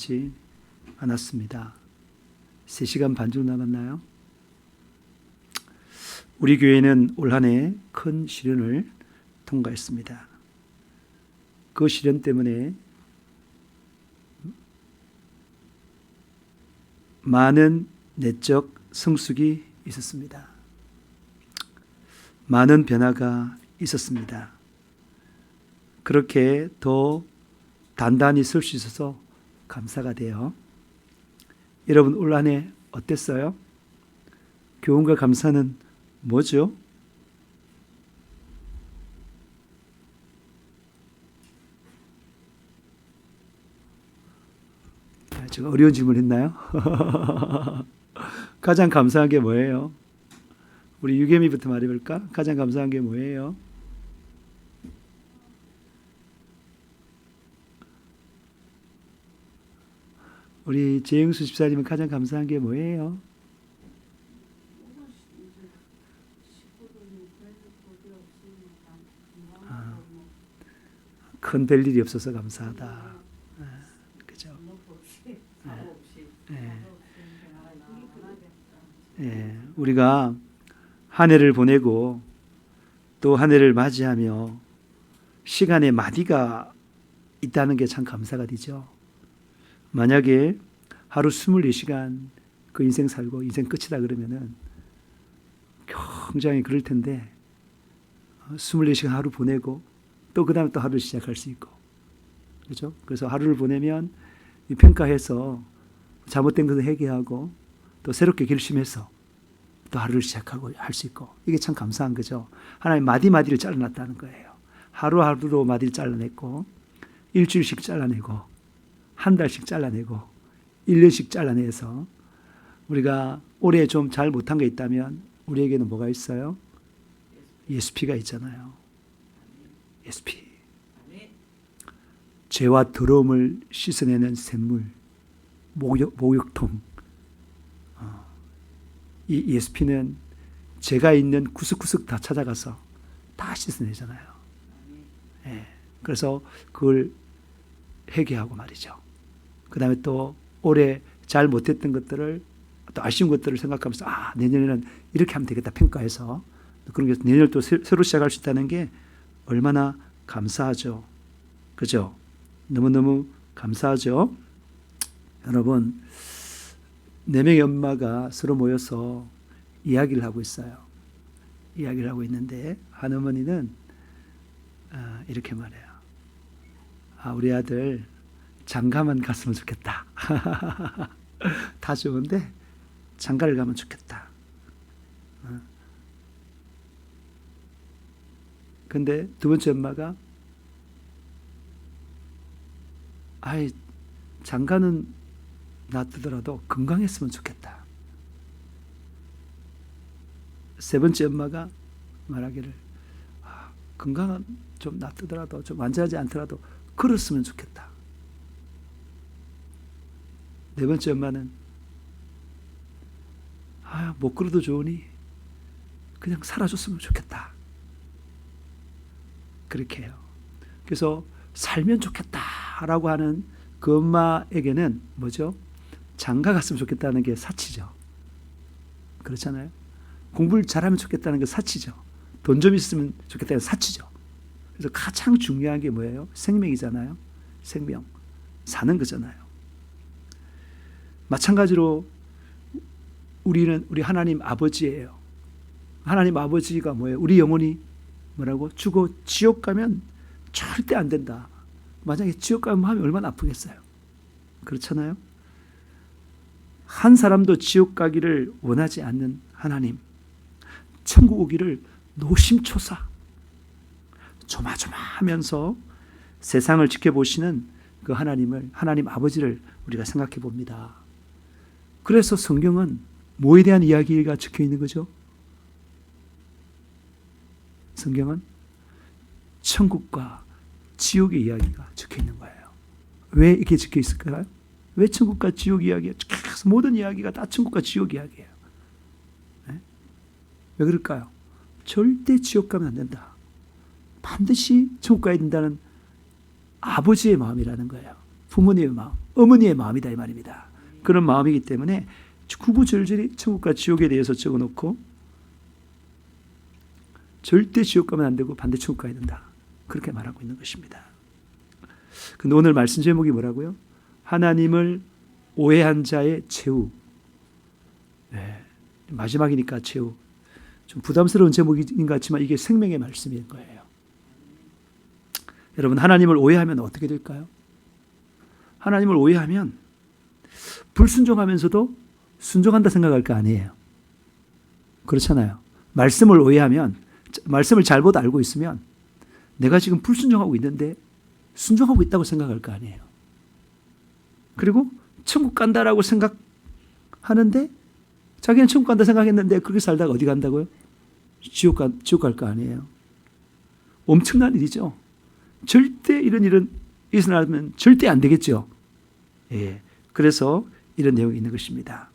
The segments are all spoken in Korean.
남지 않았습니다. 3시간 반 정도 남았나요? 우리 교회는 올 한 해 큰 시련을 통과했습니다. 그 시련 때문에 많은 내적 성숙이 있었습니다. 많은 변화가 있었습니다. 그렇게 더 단단히 설 수 있어서 감사가 돼요. 여러분 올 한 해 어땠어요? 교훈과 감사는 뭐죠? 제가 어려운 질문 했나요? 가장 감사한 게 뭐예요? 우리 유겸이부터 말해볼까? 가장 감사한 게 뭐예요? 우리 재영수 집사님은 가장 감사한 게 뭐예요? 큰 별일이 없어서 감사하다. 그죠? 우리가 한 해를 보내고 또 한 해를 맞이하며 시간에 마디가 있다는 게 참 감사가 되죠. 만약에 하루 24시간 그 인생 살고 인생 끝이다 그러면은 굉장히 그럴 텐데 24시간 하루 보내고 또 그 다음에 또 하루를 시작할 수 있고 그렇죠? 그래서 하루를 보내면 평가해서 잘못된 것을 회개하고 또 새롭게 결심해서 또 하루를 시작하고 할 수 있고 이게 참 감사한 거죠. 하나님 마디마디를 잘라놨다는 거예요. 하루하루로 마디를 잘라냈고 일주일씩 잘라내고 한 달씩 잘라내고 1년씩 잘라내서 우리가 올해 좀 잘 못한 게 있다면 우리에게는 뭐가 있어요? 예수피가 있잖아요. 예수피. 죄와 더러움을 씻어내는 샘물, 목욕통. 이 예수피는 죄가 있는 구석구석 다 찾아가서 다 씻어내잖아요. 그래서 그걸 회개하고 말이죠. 그 다음에 또 올해 잘 못했던 것들을 또 아쉬운 것들을 생각하면서 내년에는 이렇게 하면 되겠다 평가해서 그런 게 내년을 또 새로 시작할 수 있다는 게 얼마나 감사하죠. 그죠? 너무너무 감사하죠. 여러분 4명의 엄마가 서로 모여서 이야기를 하고 있어요. 이야기를 하고 있는데 한 어머니는 이렇게 말해요. 우리 아들 장가만 갔으면 좋겠다. 다 좋은데 장가를 가면 좋겠다. 근데 두 번째 엄마가 장가는 놔두더라도 건강했으면 좋겠다. 세 번째 엄마가 말하기를 건강은 좀 놔두더라도 좀 완전하지 않더라도 걸었으면 좋겠다. 네 번째 엄마는 못 걸어도 좋으니 그냥 살아줬으면 좋겠다. 그렇게 해요. 그래서 살면 좋겠다라고 하는 그 엄마에게는 뭐죠? 장가 갔으면 좋겠다는 게 사치죠. 그렇잖아요. 공부를 잘하면 좋겠다는 게 사치죠. 돈 좀 있으면 좋겠다는 게 사치죠. 그래서 가장 중요한 게 뭐예요? 생명이잖아요. 생명. 사는 거잖아요. 마찬가지로 우리는 우리 하나님 아버지예요. 하나님 아버지가 뭐예요? 우리 영혼이 뭐라고? 죽어 지옥 가면 절대 안 된다. 만약에 지옥 가면 마음이 얼마나 아프겠어요. 그렇잖아요. 한 사람도 지옥 가기를 원하지 않는 하나님. 천국 오기를 노심초사 조마조마하면서 세상을 지켜보시는 그 하나님 아버지를 우리가 생각해 봅니다. 그래서 성경은 뭐에 대한 이야기가 적혀 있는 거죠? 성경은 천국과 지옥의 이야기가 적혀 있는 거예요. 왜 이렇게 적혀 있을까요? 왜 천국과 지옥 이야기가 모든 이야기가 다 천국과 지옥 이야기예요. 네? 왜 그럴까요? 절대 지옥 가면 안 된다. 반드시 천국 가야 된다는 아버지의 마음이라는 거예요. 부모님의 마음. 어머니의 마음이다 이 말입니다. 그런 마음이기 때문에 구구절절히 천국과 지옥에 대해서 적어놓고 절대 지옥 가면 안 되고 반대 천국 가야 된다. 그렇게 말하고 있는 것입니다. 근데 오늘 말씀 제목이 뭐라고요? 하나님을 오해한 자의 최후. 네, 마지막이니까 최후. 좀 부담스러운 제목인 것 같지만 이게 생명의 말씀인 거예요. 여러분, 하나님을 오해하면 어떻게 될까요? 하나님을 오해하면 불순종하면서도 순종한다 생각할 거 아니에요. 그렇잖아요. 말씀을 오해하면, 말씀을 잘못 알고 있으면 내가 지금 불순종하고 있는데 순종하고 있다고 생각할 거 아니에요. 그리고 천국 간다라고 생각하는데 자기는 천국 간다 생각했는데 그렇게 살다가 어디 간다고요? 지옥 갈 거 아니에요. 엄청난 일이죠. 절대 이런 일은 있으면 절대 안 되겠죠. 예. 그래서 이런 내용이 있는 것입니다.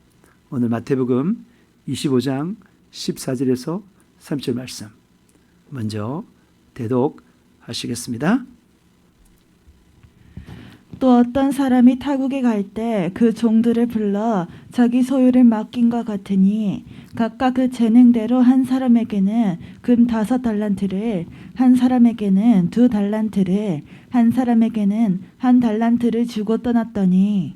오늘 마태복음 25장 14절에서 30절 말씀 먼저 대독하시겠습니다. 또 어떤 사람이 타국에 갈 때 그 종들을 불러 자기 소유를 맡긴과 같으니 각각 그 재능대로 한 사람에게는 금 5달란트를, 한 사람에게는 2달란트를, 한 사람에게는 1달란트를 주고 떠났더니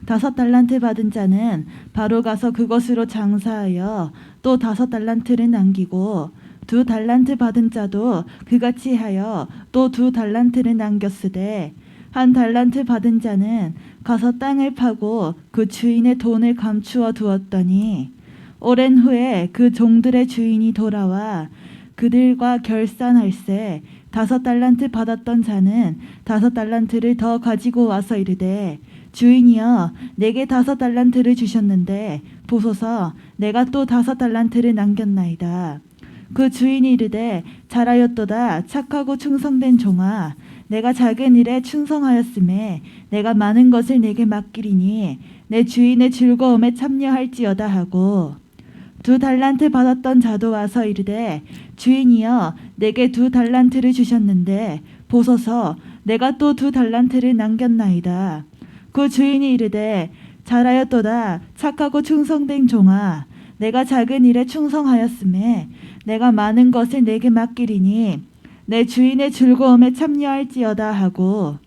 5달란트 받은 자는 바로 가서 그것으로 장사하여 또 5달란트를 남기고 2달란트 받은 자도 그같이 하여 또 2달란트를 남겼으되 1달란트 받은 자는 가서 땅을 파고 그 주인의 돈을 감추어 두었더니 오랜 후에 그 종들의 주인이 돌아와 그들과 결산할세 5달란트 받았던 자는 5달란트를 더 가지고 와서 이르되 주인이여 내게 5달란트를 주셨는데 보소서 내가 또 5달란트를 남겼나이다. 그 주인이 이르되 잘하였도다 착하고 충성된 종아 내가 작은 일에 충성하였음에 내가 많은 것을 내게 맡기리니 내 주인의 즐거움에 참여할지어다 하고 2달란트 받았던 자도 와서 이르되 주인이여 내게 2달란트를 주셨는데 보소서 내가 또 2달란트를 남겼나이다. 그 주인이 이르되 잘하였도다 착하고 충성된 종아 내가 작은 일에 충성하였음에 내가 많은 것을 내게 맡기리니 내 주인의 즐거움에 참여할지어다 하고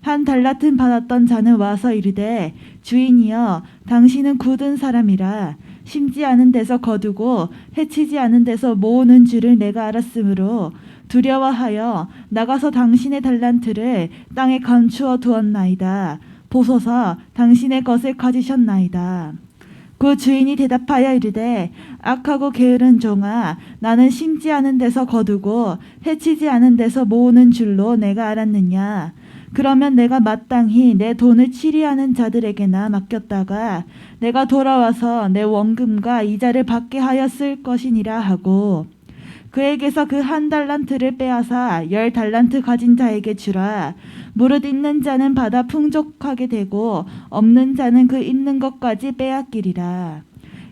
1달란트 받았던 자는 와서 이르되 주인이여 당신은 굳은 사람이라 심지 않은 데서 거두고 해치지 않은 데서 모으는 줄을 내가 알았으므로 두려워하여 나가서 당신의 달란트를 땅에 감추어 두었나이다. 보소서 당신의 것을 가지셨나이다. 그 주인이 대답하여 이르되 악하고 게으른 종아 나는 심지 않은 데서 거두고 해치지 않은 데서 모으는 줄로 내가 알았느냐. 그러면 내가 마땅히 내 돈을 치리하는 자들에게나 맡겼다가 내가 돌아와서 내 원금과 이자를 받게 하였을 것이니라 하고 그에게서 그 1달란트를 빼앗아 10달란트 가진 자에게 주라. 무릇 있는 자는 받아 풍족하게 되고 없는 자는 그 있는 것까지 빼앗기리라.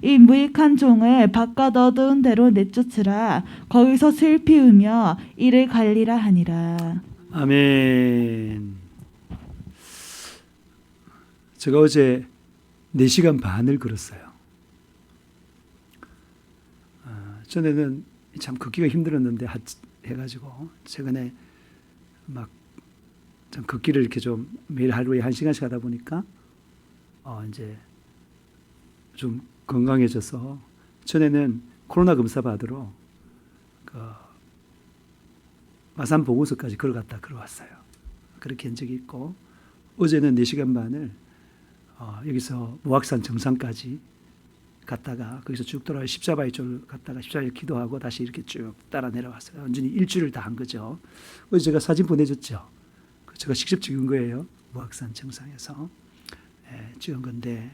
이 무익한 종을 바깥 어두운 데로 내쫓으라. 거기서 슬피 울며 이를 갈리라 하니라. 아멘. 제가 어제 4시간 반을 걸었어요. 전에는 참 걷기가 힘들었는데 해가지고 최근에 막 좀 걷기를 이렇게 좀 매일 하루에 1시간씩 하다 보니까 이제 좀 건강해져서 전에는 코로나 검사 받으러 그 마산 보고서까지 걸어갔다 걸어왔어요. 그렇게 한 적이 있고 어제는 4시간 반을 여기서 무악산 정상까지 갔다가 거기서 쭉 돌아와 십자바위 쪽을 갔다가 십자바위 기도하고 다시 이렇게 쭉 따라 내려왔어요. 완전히 일주일을 다 한 거죠. 어제 제가 사진 보내줬죠. 제가 직접 찍은 거예요. 무악산 정상에서 찍은 건데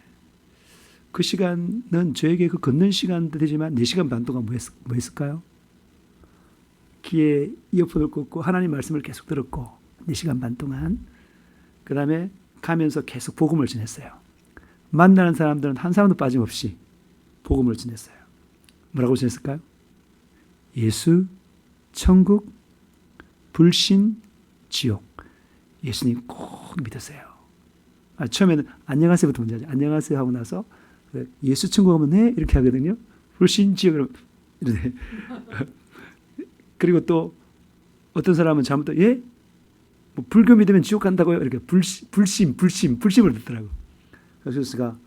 그 시간은 저에게 그 걷는 시간도 되지만 4시간 반 동안 뭐 했을까요? 귀에 이어폰을 꽂고 하나님 말씀을 계속 들었고 4시간 반 동안 그 다음에 가면서 계속 복음을 전했어요. 만나는 사람들은 한 사람도 빠짐없이 복음을 전했어요. 뭐라고 전했을까요? 예수, 천국, 불신, 지옥. 예수님 꼭 믿으세요. 처음에는 안녕하세요부터 먼저 하죠. 안녕하세요 하고 나서 예수 천국 가면 네 이렇게 하거든요. 불신지옥 이러네. 그리고 또 어떤 사람은 잘못 예? 뭐 불교 믿으면 지옥 간다고요? 이렇게 불심을 듣더라고. 그래서 예수가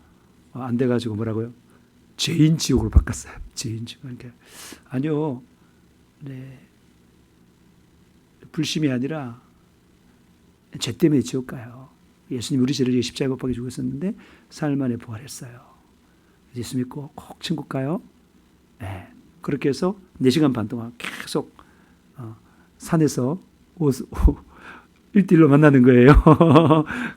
안 돼가지고 뭐라고요? 죄인 지옥으로 바꿨어요. 죄인 지옥. 그러니까 아니요, 네, 불심이 아니라 죄 때문에 지옥 가요. 예수님 우리 죄를 십자가에 못 박혀 죽었었는데 사흘 만에 부활했어요. 예수 믿고 꼭 천국 가요. 네. 그렇게 해서 4시간 반 동안 계속 산에서 1대1로 만나는 거예요.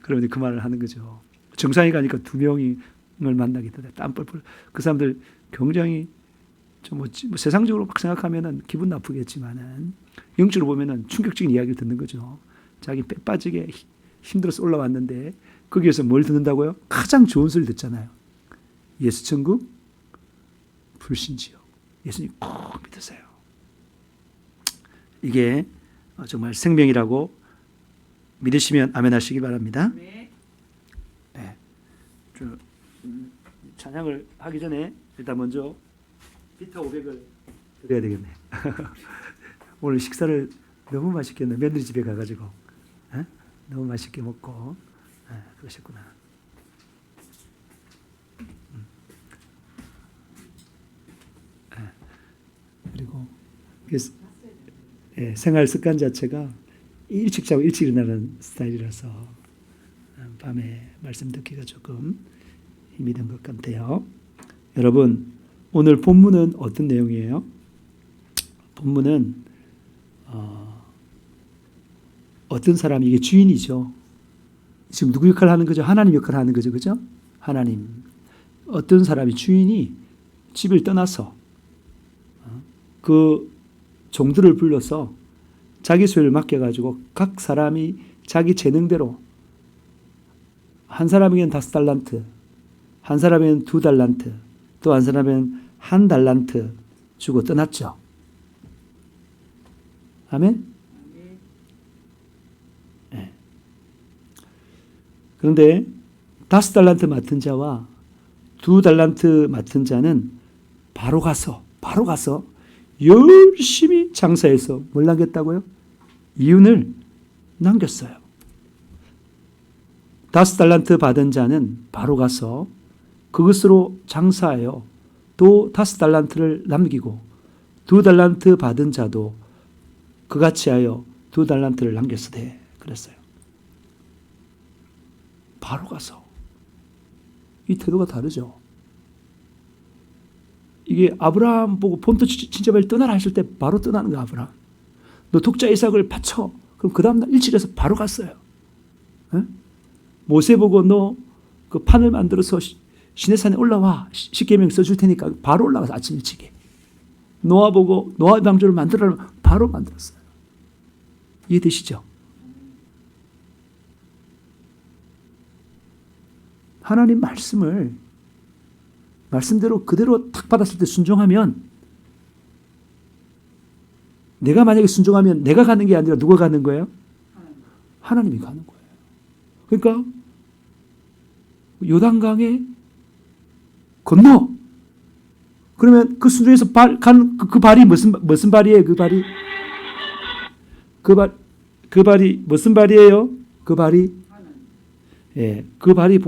그러면 그 말을 하는 거죠. 정상에 가니까 2명을 만나게 되다. 땀 뻘뻘. 그 사람들 굉장히 좀 뭐 세상적으로 막 생각하면은 기분 나쁘겠지만은 영적으로 보면은 충격적인 이야기를 듣는 거죠. 자기 빼 빠지게 힘들어서 올라왔는데 거기에서 뭘 듣는다고요? 가장 좋은 소리 듣잖아요. 예수 천국, 불신지옥. 예수님 꼭 믿으세요. 이게 정말 생명이라고 믿으시면 아멘 하시기 바랍니다. 네. 찬양을 하기 전에 일단 먼저 비타 500을 드려야 되겠네. 오늘 식사를 너무 맛있게 했네. 며느리 집에 가가지고 너무 맛있게 먹고 그러셨구나. 그리고 생활 습관 자체가 일찍 자고 일찍 일어나는 스타일이라서 밤에 말씀 듣기가 조금 힘이 든 것 같아요. 여러분, 오늘 본문은 어떤 내용이에요? 본문은 어떤 사람이 이게 주인이죠. 지금 누구 역할을 하는 거죠? 하나님 역할을 하는 거죠. 그죠? 하나님. 어떤 사람이 주인이 집을 떠나서 그 종들을 불러서 자기 소유를 맡겨가지고 각 사람이 자기 재능대로 한 사람에게는 5달란트, 한 사람에게는 2달란트, 또 한 사람에게는 1달란트 주고 떠났죠. 아멘? 네. 그런데 5달란트 맡은 자와 2달란트 맡은 자는 바로 가서 열심히 장사해서 뭘 남겼다고요? 이윤을 남겼어요. 5달란트 받은 자는 바로 가서 그것으로 장사하여 또 5달란트를 남기고 2달란트 받은 자도 그같이 하여 2달란트를 남겼으되 그랬어요. 바로 가서. 이 태도가 다르죠. 이게 아브라함 보고 본토 친자를 떠나라 했을 때 바로 떠나는 거야. 아브라함. 너 독자 이삭을 바쳐. 그럼 그 다음날 일찍해서 바로 갔어요. 에? 모세 보고 너 그 판을 만들어서 시내산에 올라와. 십계명 써줄 테니까 바로 올라가서 아침 일찍에. 노아 보고 노아 방주를 만들어라면 바로 만들었어요. 이해되시죠? 하나님 말씀대로 그대로 탁 받았을 때 순종하면, 내가 만약에 순종하면 내가 가는 게 아니라 누가 가는 거예요? 하나님이 가는 거예요. 그러니까 요단강에 건너. 그러면 그 순종에서 그 발이 무슨 발이에요? 그 발이 무슨 발이에요? 그 발이, 예, 그 발이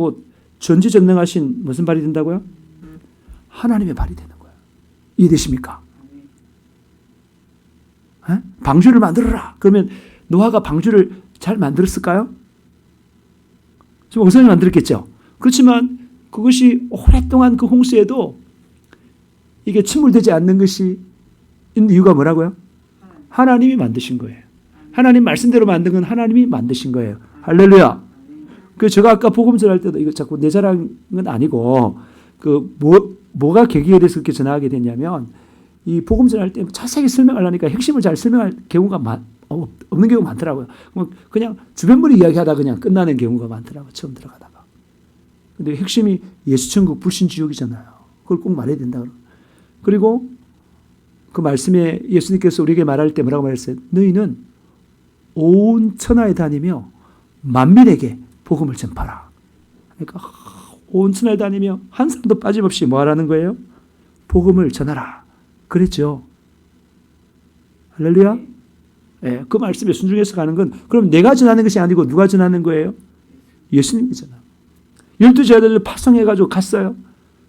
전지전능하신 무슨 발이 된다고요? 하나님의 발이 되는 거예요. 이해되십니까? 에? 방주를 만들어라. 그러면 노아가 방주를 잘 만들었을까요? 좀 엉성하게 만들었겠죠. 그렇지만 그것이 오랫동안 그 홍수에도 이게 침몰되지 않는 것이 있는 이유가 뭐라고요? 하나님이 만드신 거예요. 하나님 말씀대로 만든 건 하나님이 만드신 거예요. 할렐루야. 그 제가 아까 복음 전할 때도 이거 자꾸 내 자랑은 아니고 뭐가 계기가 돼서 그렇게 전하게 됐냐면, 이 복음 전할 때 자세히 설명하려니까 핵심을 잘 설명할 경우가 없는 경우가 많더라고요. 그냥 주변머리 이야기하다 그냥 끝나는 경우가 많더라고요. 처음 들어가다가. 근데 핵심이 예수천국 불신지옥이잖아요. 그걸 꼭 말해야 된다. 그리고 그 말씀에 예수님께서 우리에게 말할 때 뭐라고 말했어요? 너희는 온 천하에 다니며 만민에게 복음을 전파라. 그러니까 온 천하를 다니며 한 사람도 빠짐없이 뭐 하라는 거예요? 복음을 전하라. 그랬죠. 할렐루야. 예, 그 말씀에 순종해서 가는 건 그럼 내가 전하는 것이 아니고 누가 전하는 거예요? 예수님이 전하. 12 제자들을 파송해가지고 갔어요.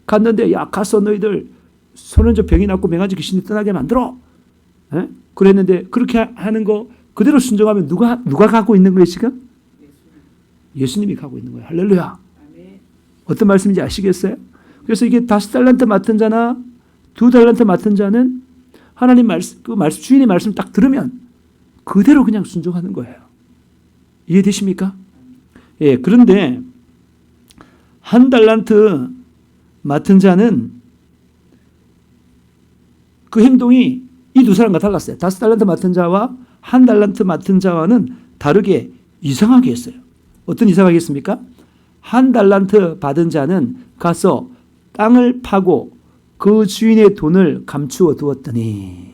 갔는데 야 가서 너희들 손은저 병이 났고 맹아지 귀신이 떠나게 만들어. 예? 그랬는데 그렇게 하는 거 그대로 순종하면 누가 가고 있는 거예요 지금? 예수님이 가고 있는 거예요. 할렐루야. 어떤 말씀인지 아시겠어요? 그래서 이게 5달란트 맡은 자나 2달란트 맡은 자는 하나님 말씀, 그 말씀, 주인의 말씀 딱 들으면 그대로 그냥 순종하는 거예요. 이해되십니까? 예, 그런데 1달란트 맡은 자는 그 행동이 이 두 사람과 달랐어요. 5달란트 맡은 자와 1달란트 맡은 자와는 다르게 이상하게 했어요. 어떤 이상하게 했습니까? 1달란트 받은 자는 가서 땅을 파고 그 주인의 돈을 감추어 두었더니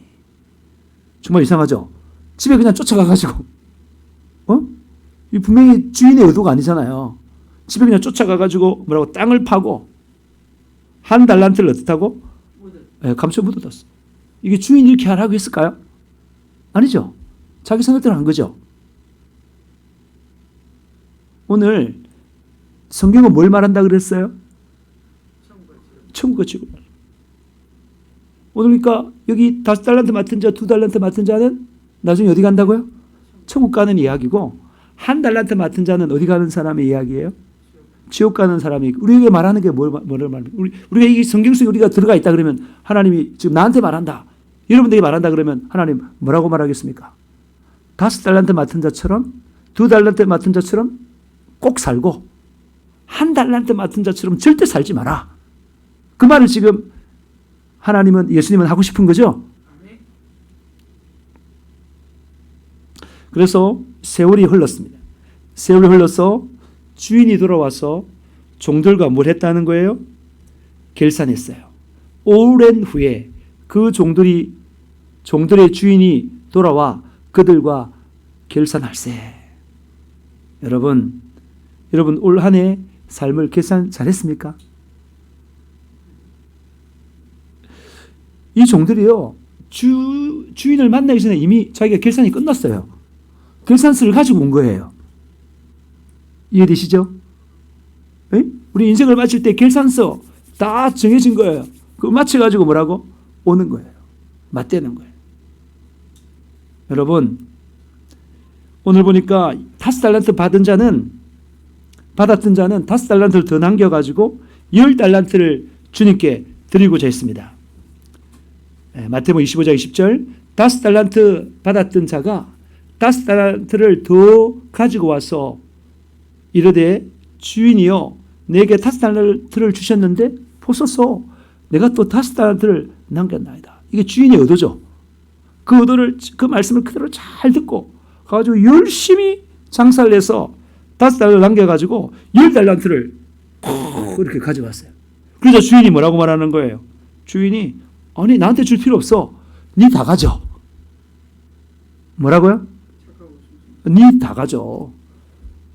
정말 이상하죠? 집에 그냥 쫓아가가지고 이 분명히 주인의 의도가 아니잖아요. 집에 그냥 쫓아가가지고 뭐라고 땅을 파고 1달란트를 어떻다고? 감추어 묻어뒀어. 이게 주인이 이렇게 하라고 했을까요? 아니죠. 자기 생각대로 한 거죠. 오늘 성경은 뭘 말한다 그랬어요? 천국과 지옥. 오늘 그러니까 여기 5달란트 맡은 자, 2달란트 맡은 자는 나중에 어디 간다고요? 천국 가는 이야기고 1달란트 맡은 자는 어디 가는 사람의 이야기예요? 지옥 가는 사람이. 우리에게 말하는 게 뭐를 말합니까? 우리가 이 성경 속에 우리가 들어가 있다 그러면 하나님이 지금 나한테 말한다. 여러분들에게 말한다 그러면 하나님 뭐라고 말하겠습니까? 5달란트 맡은 자처럼 2달란트 맡은 자처럼 꼭 살고 1달란트 맡은 자처럼 절대 살지 마라. 그 말을 지금 하나님은 예수님은 하고 싶은 거죠. 그래서 세월이 흘렀습니다. 세월이 흘러서 주인이 돌아와서 종들과 뭘 했다는 거예요? 결산했어요. 오랜 후에 그 종들의 주인이 돌아와 그들과 결산할세. 여러분 올 한 해 삶을 결산 잘했습니까? 이 종들이요 주인을 만나기 전에 이미 자기가 결산이 끝났어요. 결산서를 가지고 온 거예요. 이해되시죠? 에? 우리 인생을 마칠 때 결산서 다 정해진 거예요. 그거 맞춰가지고 뭐라고? 오는 거예요. 맞대는 거예요. 여러분 오늘 보니까 5달란트 받았던 자는 5달란트를 더 남겨가지고 10달란트를 주님께 드리고자 했습니다. 마태복음 25장 20절 5달란트 받았던 자가 5달란트를 더 가지고 와서 이르되 주인이여 내게 5달란트를 주셨는데 보소서 내가 또 5달란트를 남겼나이다. 이게 주인의 의도죠. 그 의도를 그 말씀을 그대로 잘 듣고 가지고 열심히 장사를 해서 5달란트를 남겨가지고 10달란트를 이렇게 가져왔어요. 그래서 주인이 뭐라고 말하는 거예요? 주인이 아니 나한테 줄 필요 없어. 니 다 가져. 뭐라고요? 니 다 가져.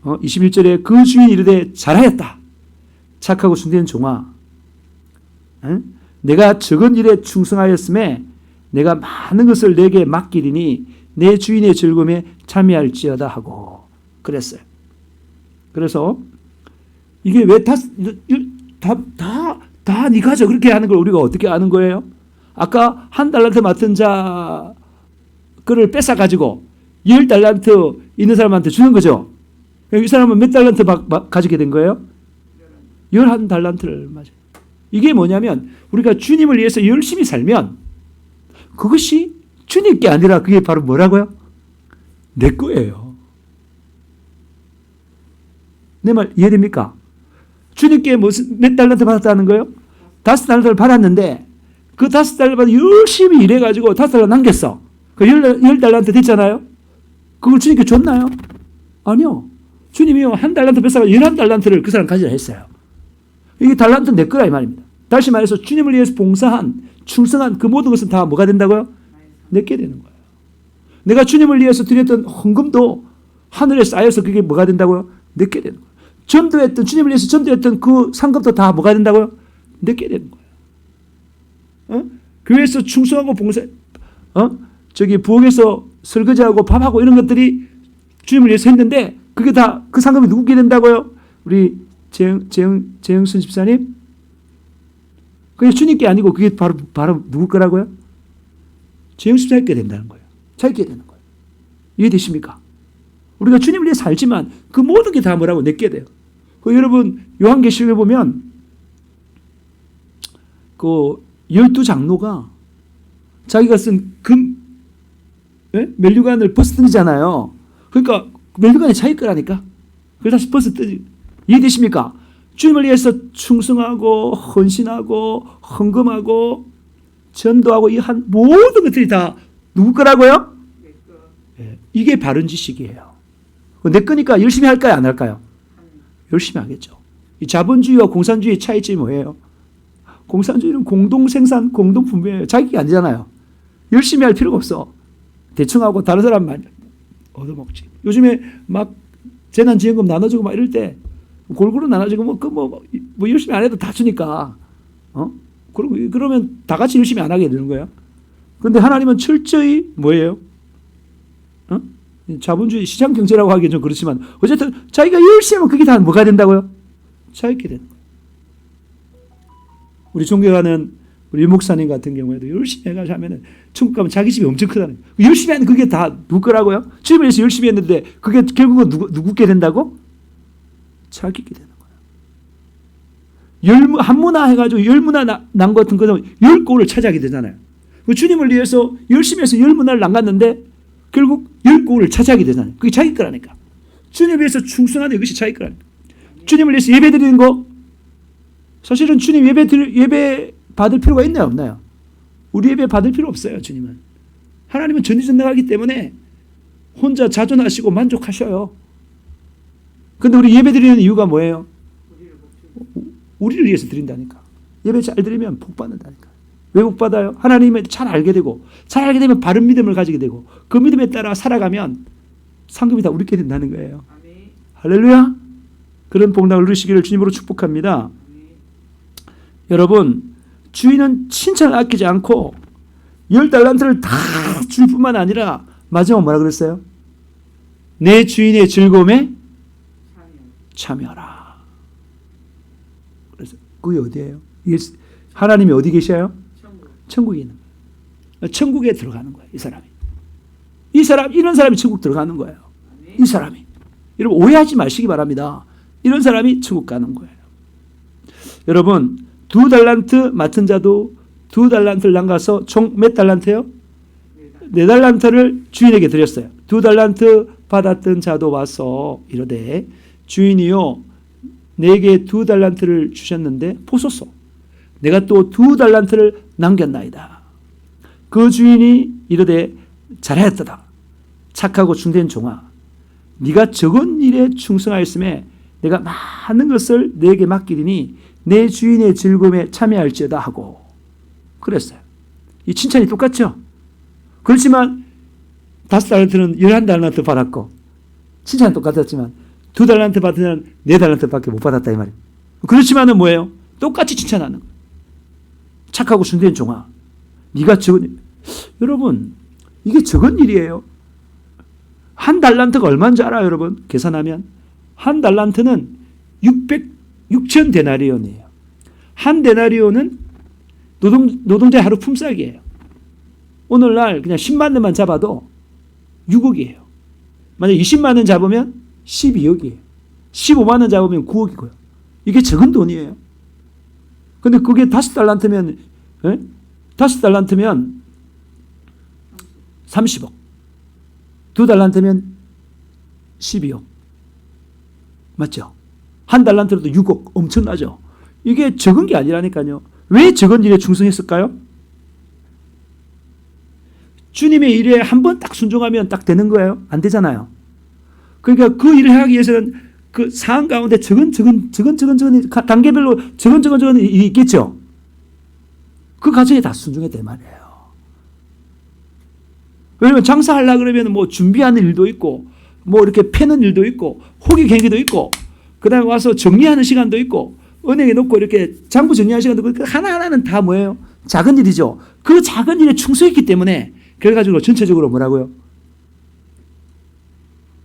21절에 그 주인이 이르되 잘하였다. 착하고 순수한 종아. 내가 적은 일에 충성하였음에 내가 많은 것을 내게 맡기리니 내 주인의 즐거움에 참여할지어다 하고 그랬어요. 그래서 이게 왜 다 니 가져 그렇게 하는 걸 우리가 어떻게 아는 거예요? 아까 1달란트 맡은 자 그를 뺏어 가지고 10달란트 있는 사람한테 주는 거죠. 이 사람은 몇 달란트 가지게 된 거예요? 11달란트를 맞아요. 이게 뭐냐면 우리가 주님을 위해서 열심히 살면 그것이 주님께 아니라 그게 바로 뭐라고요? 내 거예요. 내 말 이해됩니까? 주님께 몇 달란트 받았다는 거예요? 5달란트를 받았는데 그 5달란트 열심히 일해가지고 5달란트 남겼어. 그 10달란트 됐잖아요. 그걸 주님께 줬나요? 아니요. 주님이요 1달란트 뺏어가 11달란트를 그 사람 가지라 했어요. 이게 달란트 내 거라 이 말입니다. 다시 말해서 주님을 위해서 봉사한 충성한 그 모든 것은 다 뭐가 된다고요? 내게 되는 거예요. 내가 주님을 위해서 드렸던 헌금도 하늘에 쌓여서 그게 뭐가 된다고요? 내게 되는 거예요. 전도했던, 주님을 위해서 전도했던 그 상급도 다 뭐가 된다고요? 내게 되는 거예요. 교회에서 충성하고 봉사, 부엌에서 설거지하고 밥하고 이런 것들이 주님을 위해서 했는데 그게 다 그 상급이 누구게 된다고요? 우리 재영순 집사님? 그게 주님께 아니고 그게 바로 누구 거라고요? 재영순 집사님께 된다는 거예요. 자기께 되는 거예요. 이해되십니까? 우리가 주님을 위해 살지만 그 모든 게 다 뭐라고 내게 돼요. 여러분 요한계시록에 보면 그 12장로가 자기가 쓴 면류관을 벗어던지잖아요. 그러니까 면류관이 자기 거라니까. 그걸 다시 벗어던지. 이해되십니까? 주님을 위해서 충성하고 헌신하고 헌금하고 전도하고 이 한 모든 것들이 다 누구 거라고요? 이게 바른 지식이에요. 내 거니까 열심히 할까요? 안 할까요? 열심히 하겠죠. 이 자본주의와 공산주의의 차이점이 뭐예요? 공산주의는 공동생산, 공동분배예요. 자기가 안 되잖아요. 열심히 할 필요가 없어. 대충 하고 다른 사람만 얻어먹지. 요즘에 막 재난지원금 나눠주고 막 이럴 때 골고루 나눠주고 뭐 열심히 안 해도 다 주니까 그러면 다 같이 열심히 안 하게 되는 거야. 그런데 하나님은 철저히 뭐예요? 자본주의 시장 경제라고 하기엔 좀 그렇지만 어쨌든 자기가 열심히 하면 그게 다 뭐가 된다고요? 자유게 되는 거예요. 우리 존경하는 우리 유 목사님 같은 경우에도 열심히 해가지고 하면은 천국 가면 자기 집이 엄청 크다는 거예요. 열심히 하는 그게 다 누구 거라고요? 주님을 위해서 열심히 했는데 그게 결국은 누구께 된다고? 자기께 되는 거예요. 한문화 해가지고 열문화 난 것 같은 거는 열고를 차지하게 되잖아요. 주님을 위해서 열심히 해서 열문화를 남갔는데 결국 열고를 차지하게 되잖아요. 그게 자기 거라니까. 주님을 위해서 충성하는 이것이 자기 거라니까. 주님을 위해서 예배 드리는 거 사실은 주님 예배 받을 필요가 있나요? 없나요? 우리 예배 받을 필요 없어요. 주님은. 하나님은 전지전능하기 때문에 혼자 자존하시고 만족하셔요. 그런데 우리 예배 드리는 이유가 뭐예요? 우리를 위해서 드린다니까. 예배 잘 드리면 복 받는다니까. 왜 복 받아요? 하나님을 잘 알게 되고 잘 알게 되면 바른 믿음을 가지게 되고 그 믿음에 따라 살아가면 상급이 다 우리께 된다는 거예요. 할렐루야. 그런 복락을 누리시기를 주님으로 축복합니다. 여러분 주인은 칭찬을 아끼지 않고 10달란트를 다 줄 뿐만 아니라 마지막 뭐라 그랬어요? 내 주인의 즐거움에 참여하라. 그래서 그게 어디예요? 하나님이 어디 계셔요? 천국에 있는 거예요. 천국에 들어가는 거예요. 이런 사람이 천국 들어가는 거예요. 이 사람이. 여러분 오해하지 마시기 바랍니다. 이런 사람이 천국 가는 거예요. 여러분 2달란트 맡은 자도 2달란트를 남가서 총 몇 달란트요? 4달란트를 주인에게 드렸어요. 2달란트 받았던 자도 와서 이르되 주인이요 내게 2달란트를 주셨는데 보소서 내가 또 2달란트를 남겼나이다. 그 주인이 이르되 잘하였도다. 착하고 충된 종아 네가 적은 일에 충성하였음에 내가 많은 것을 내게 맡기리니 내 주인의 즐거움에 참여할지어다 하고 그랬어요. 이 칭찬이 똑같죠? 그렇지만 5달란트는 11달란트 받았고 칭찬은 똑같았지만 2달란트 받은 자는 4달란트밖에 못 받았다 이 말이에요. 그렇지만은 뭐예요? 똑같이 칭찬하는 거예요. 착하고 순된 종아 네가 적은 일. 여러분 이게 적은 일이에요. 1달란트가 얼마인지 알아요 여러분? 계산하면 1달란트는 6천 데나리온이에요. 1데나리온은 노동자의 하루 품삯이에요. 오늘날 그냥 10만 원만 잡아도 6억이에요. 만약 20만 원 잡으면 12억이에요. 15만 원 잡으면 9억이고요. 이게 적은 돈이에요. 근데 그게 5달란트면 5달란트면 30억. 2달란트면 12억. 맞죠? 1달란트로도 6억. 엄청나죠? 이게 적은 게 아니라니까요. 왜 적은 일에 충성했을까요? 주님의 일에 한 번 딱 순종하면 딱 되는 거예요? 안 되잖아요. 그러니까 그 일을 하기 위해서는 그 상황 가운데 적은 단계별로 적은 일이 있겠죠. 그 과정에 다 순종했단 말이에요. 왜냐면 장사하려고 그러면 뭐 준비하는 일도 있고 뭐 이렇게 패는 일도 있고 호기 경기도 있고 그 다음에 와서 정리하는 시간도 있고, 은행에 놓고 이렇게 장부 정리하는 시간도 있고, 하나하나는 다 뭐예요? 작은 일이죠. 그 작은 일에 충성했기 때문에, 결과적으로 전체적으로 뭐라고요?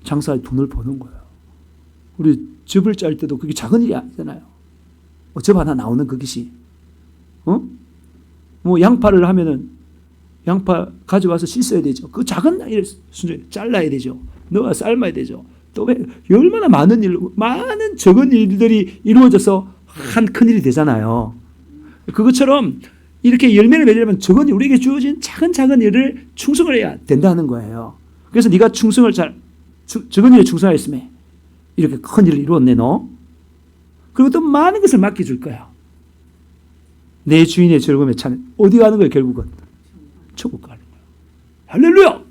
장사에 돈을 버는 거예요. 우리 접을 짤 때도 그게 작은 일이 아니잖아요. 접 하나 나오는 그것이. 뭐 양파를 하면은 양파 가져와서 씻어야 되죠. 그 작은 일 순전히 잘라야 되죠. 넣어 삶아야 되죠. 또 왜 얼마나 많은 일, 많은 적은 일들이 이루어져서 한 큰 일이 되잖아요. 그것처럼 이렇게 열매를 맺으려면 적은 일, 우리에게 주어진 작은 일을 충성을 해야 된다는 거예요. 그래서 네가 충성을 적은 일에 충성하였으면 이렇게 큰 일을 이루었네 너. 그리고 또 많은 것을 맡겨줄 거야. 내 주인의 즐거움에 차는 어디 가는 거예요 결국은? 천국 가는 거예요. 할렐루야!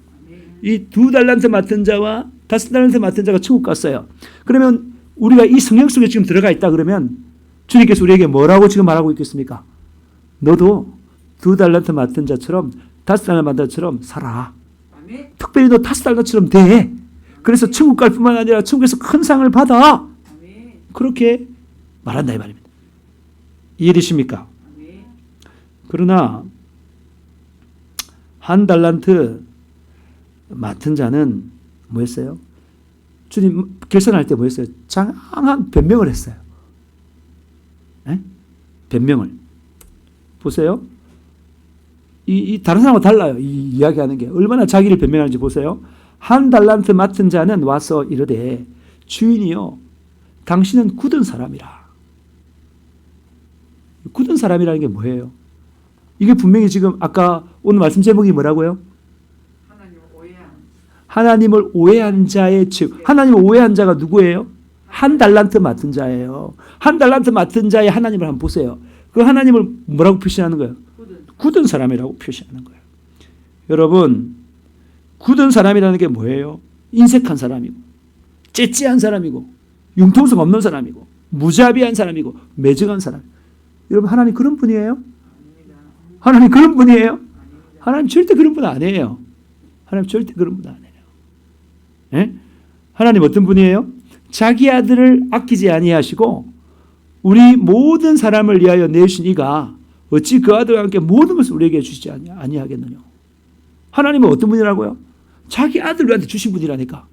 이 2달란트 맡은 자와 5달란트 맡은 자가 천국 갔어요. 그러면 우리가 이 성경 속에 지금 들어가 있다 그러면 주님께서 우리에게 뭐라고 지금 말하고 있겠습니까? 너도 2달란트 맡은 자처럼 5달란트 맡은 자처럼 살아. 특별히 너 5달란트처럼 돼. 그래서 천국 갈 뿐만 아니라 천국에서 큰 상을 받아. 그렇게 말한다 이 말입니다. 이해되십니까? 그러나 한 달란트 맡은 자는 뭐였어요? 주님 결산할 때 뭐였어요? 장한 변명을 했어요. 에? 변명을. 보세요. 이 다른 사람과 달라요. 이 이야기하는 게 얼마나 자기를 변명하는지 보세요. 한 달란트 맡은 자는 와서 이르되 주인이요 당신은 굳은 사람이라. 굳은 사람이라는 게 뭐예요? 이게 분명히 지금 아까 오늘 말씀 제목이 뭐라고요? 하나님을 오해한 자의 죄. 하나님을 오해한 자가 누구예요? 한 달란트 맡은 자예요. 한 달란트 맡은 자의 하나님을 한번 보세요. 그 하나님을 뭐라고 표시하는 거예요? 굳은 사람이라고 표시하는 거예요. 여러분, 굳은 사람이라는 게 뭐예요? 인색한 사람이고, 째째한 사람이고, 융통성 없는 사람이고, 무자비한 사람이고, 매정한 사람. 여러분, 하나님 그런 분이에요? 하나님 그런 분이에요? 하나님 절대 그런 분 아니에요. 하나님 절대 그런 분 아니에요. 예? 하나님 어떤 분이에요? 자기 아들을 아끼지 아니하시고 우리 모든 사람을 위하여 내주신 이가 어찌 그 아들과 함께 모든 것을 우리에게 주시지 아니하겠느냐. 하나님은 어떤 분이라고요? 자기 아들을 우리한테 주신 분이라니까.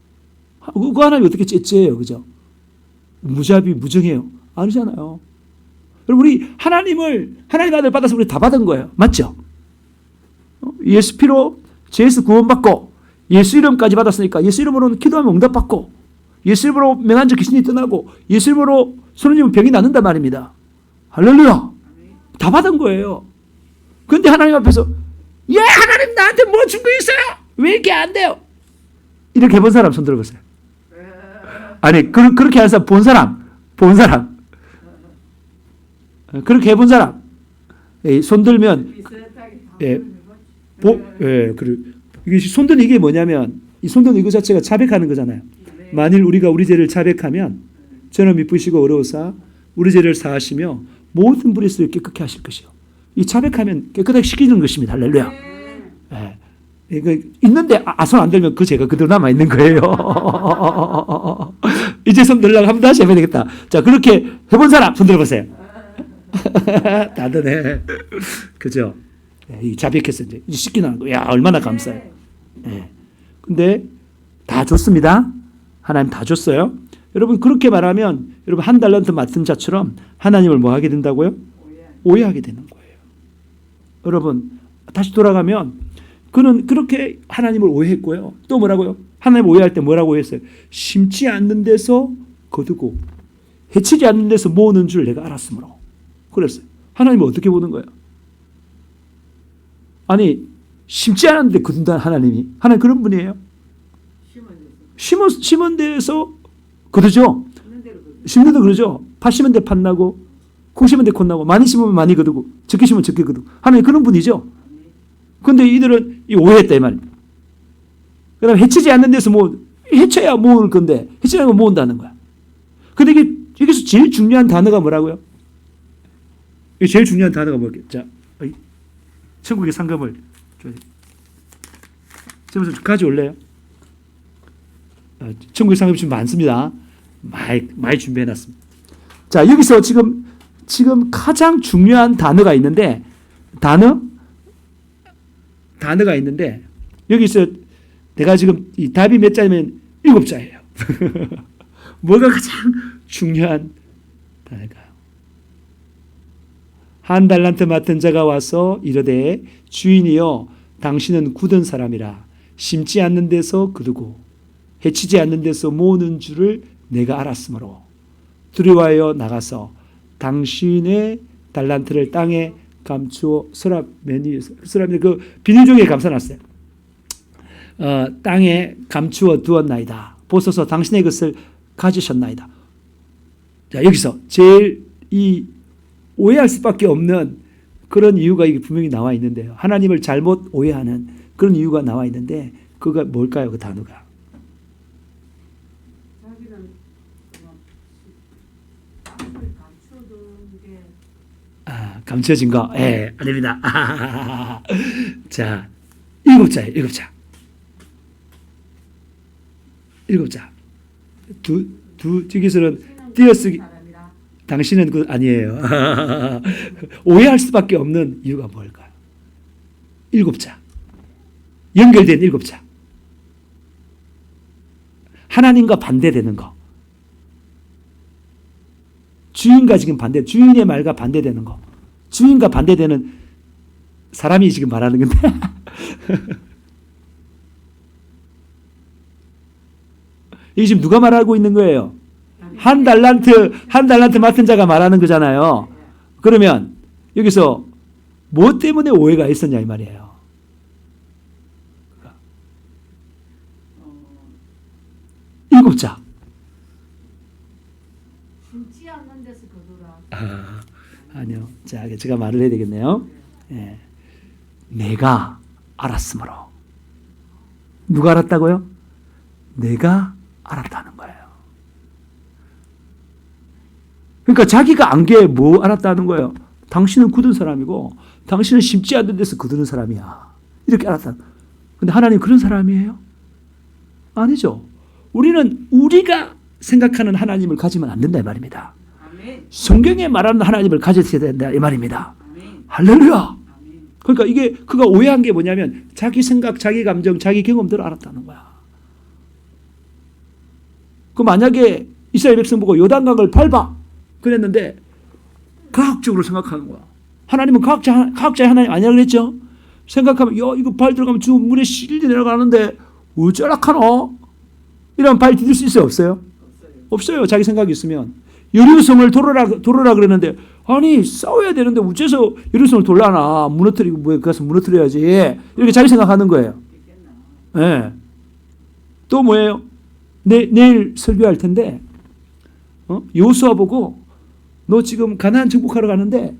그 하나님이 어떻게 째째해요, 그죠? 무자비, 무정해요? 아니잖아요. 여러분, 우리 하나님 아들 받아서 우리 다 받은 거예요. 맞죠? 예수 피로 죄에서 구원받고 예수 이름까지 받았으니까 예수 이름으로는 기도하면 응답받고 예수 이름으로 맹한 자 귀신이 떠나고 예수 이름으로 손을 쥐면 병이 낫는단 말입니다. 할렐루야. 다 받은 거예요. 그런데 하나님 앞에서 예 하나님 나한테 뭐 준 거 있어요? 왜 이렇게 안 돼요? 이렇게 해본 사람 손 들어보세요. 아니 그렇게 한 사람 본 사람 그렇게 해본 사람 손 들면 이게 손 드는 이게 뭐냐면 이 손 드는 이거 자체가 자백하는 거잖아요. 만일 우리가 우리 죄를 자백하면 저는 미쁘시고 어려우사 우리 죄를 사하시며 모든 불의를 깨끗게 하실 것이요. 이 자백하면 깨끗하게 시키는 것입니다. 할렐루야. 네. 이거 있는데 손 안 들면 그 죄가 그대로 남아 있는 거예요. 이제 손 들려고 한번 다시 해봐야 되겠다. 자 그렇게 해본 사람 손 들어보세요. 다드네. 그죠? 이 자백해서 이제 씻기는 거. 야 얼마나 감사해요. 네. 근데 다 줬습니다. 하나님 다 줬어요. 여러분 그렇게 말하면 여러분 한 달란트 맡은 자처럼 하나님을 뭐 하게 된다고요? 오해하게 되는 거예요. 여러분 다시 돌아가면 그는 그렇게 하나님을 오해했고요. 또 뭐라고요? 하나님을 오해할 때 뭐라고 했어요? 심지 않는 데서 거두고 해치지 않는 데서 모으는 줄 내가 알았으므로 그랬어요. 하나님을 어떻게 보는 거예요? 아니 심지 않았는데 거둔다는 하나님이 하나님 그런 분이에요? 심은 데에서 거두죠. 심는 데 그러죠. 팥 심은 데 팥 나고 콩 심은 데 콩 나고 많이 심으면 많이 거두고 적게 심으면 적게 거두고 하나님 그런 분이죠. 그런데 이들은 이 오해했다 이 말입니다. 그 다음에 해치지 않는 데서 해쳐야 모을 건데 해치지 않는 거 모은다는 거야. 근데 여기서 제일 중요한 단어가 뭐라고요? 이게 제일 중요한 단어가 뭐겠죠? 자, 천국의 상금을 좀 가져올래요? 천국의 상금이 좀 많습니다. 많이 준비해 놨습니다. 자, 여기서 지금 가장 중요한 단어가 있는데, 단어가 있는데, 여기서 내가 지금 이 답이 몇 자냐면 7자예요. 뭐가 가장 중요한 단어일까요? 한 달란트 맡은 자가 와서 이르되 주인이여 당신은 굳은 사람이라 심지 않는 데서 거두고 해치지 않는 데서 모으는 줄을 내가 알았으므로 두려워하여 나가서 당신의 달란트를 땅에 감추어 서랍 맨 위에 서랍에 그 비닐종이에 감싸놨어요. 땅에 감추어 두었나이다. 보소서 당신의 것을 가지셨나이다. 자, 여기서 제일 이 오해할 수밖에 없는 그런 이유가 이게 분명히 나와 있는데요. 하나님을 잘못 오해하는 그런 이유가 나와 있는데 그가 뭘까요? 그 단어가. 자기는 마음을 감추어둔 게 감춰진 거. 예, 아닙니다. 자, 7자예요. 7자. 7자. 저기서는 띄어쓰기. 사람이라 당신은 그 아니에요. 오해할 수밖에 없는 이유가 뭘까요? 7자. 연결된 7자. 하나님과 반대되는 거. 주인과 지금 주인의 말과 반대되는 거. 주인과 반대되는 사람이 지금 말하는 건데. 이게 지금 누가 말하고 있는 거예요? 한 달란트 맡은 자가 말하는 거잖아요. 그러면 여기서 뭐 때문에 오해가 있었냐 이 말이에요. 일곱 자. 심지 않는 데서 거두라. 아니요. 자, 제가 말을 해야 되겠네요. 예. 내가 알았으므로. 누가 알았다고요? 내가 알았다는 거예요. 그러니까 자기가 안 게 뭐 알았다는 거예요? 당신은 굳은 사람이고 당신은 심지 않는 데서 거두는 사람이야. 이렇게 알았다. 근데 하나님 그런 사람이에요? 아니죠. 우리는 우리가 생각하는 하나님을 가지면 안 된다 이 말입니다. 아멘. 성경에 말하는 하나님을 가져야 된다 이 말입니다. 아멘. 할렐루야. 아멘. 그러니까 이게 그가 오해한 게 뭐냐면 자기 생각, 자기 감정, 자기 경험들을 알았다는 거야. 그 만약에 이스라엘 백성 보고 요단강을 밟아 그랬는데 과학적으로 생각하는 거야. 하나님은 과학자의 하나님 아니라 그랬죠. 생각하면 야 이거 발 들어가면 저 물에 실려 내려가는데 어쩌라카노? 이러면 발 디딜 수 있어요? 없어요? 없어요. 자기 생각이 있으면. 여리고성을 돌아라 그랬는데 아니 싸워야 되는데 어째서 여리고성을 돌라나 무너뜨리고 뭐에 가서 무너뜨려야지 이렇게 자기 생각하는 거예요. 네. 또 뭐예요? 내일 설교할 텐데 여호수아 보고 너 지금 가나안 정복하러 가는데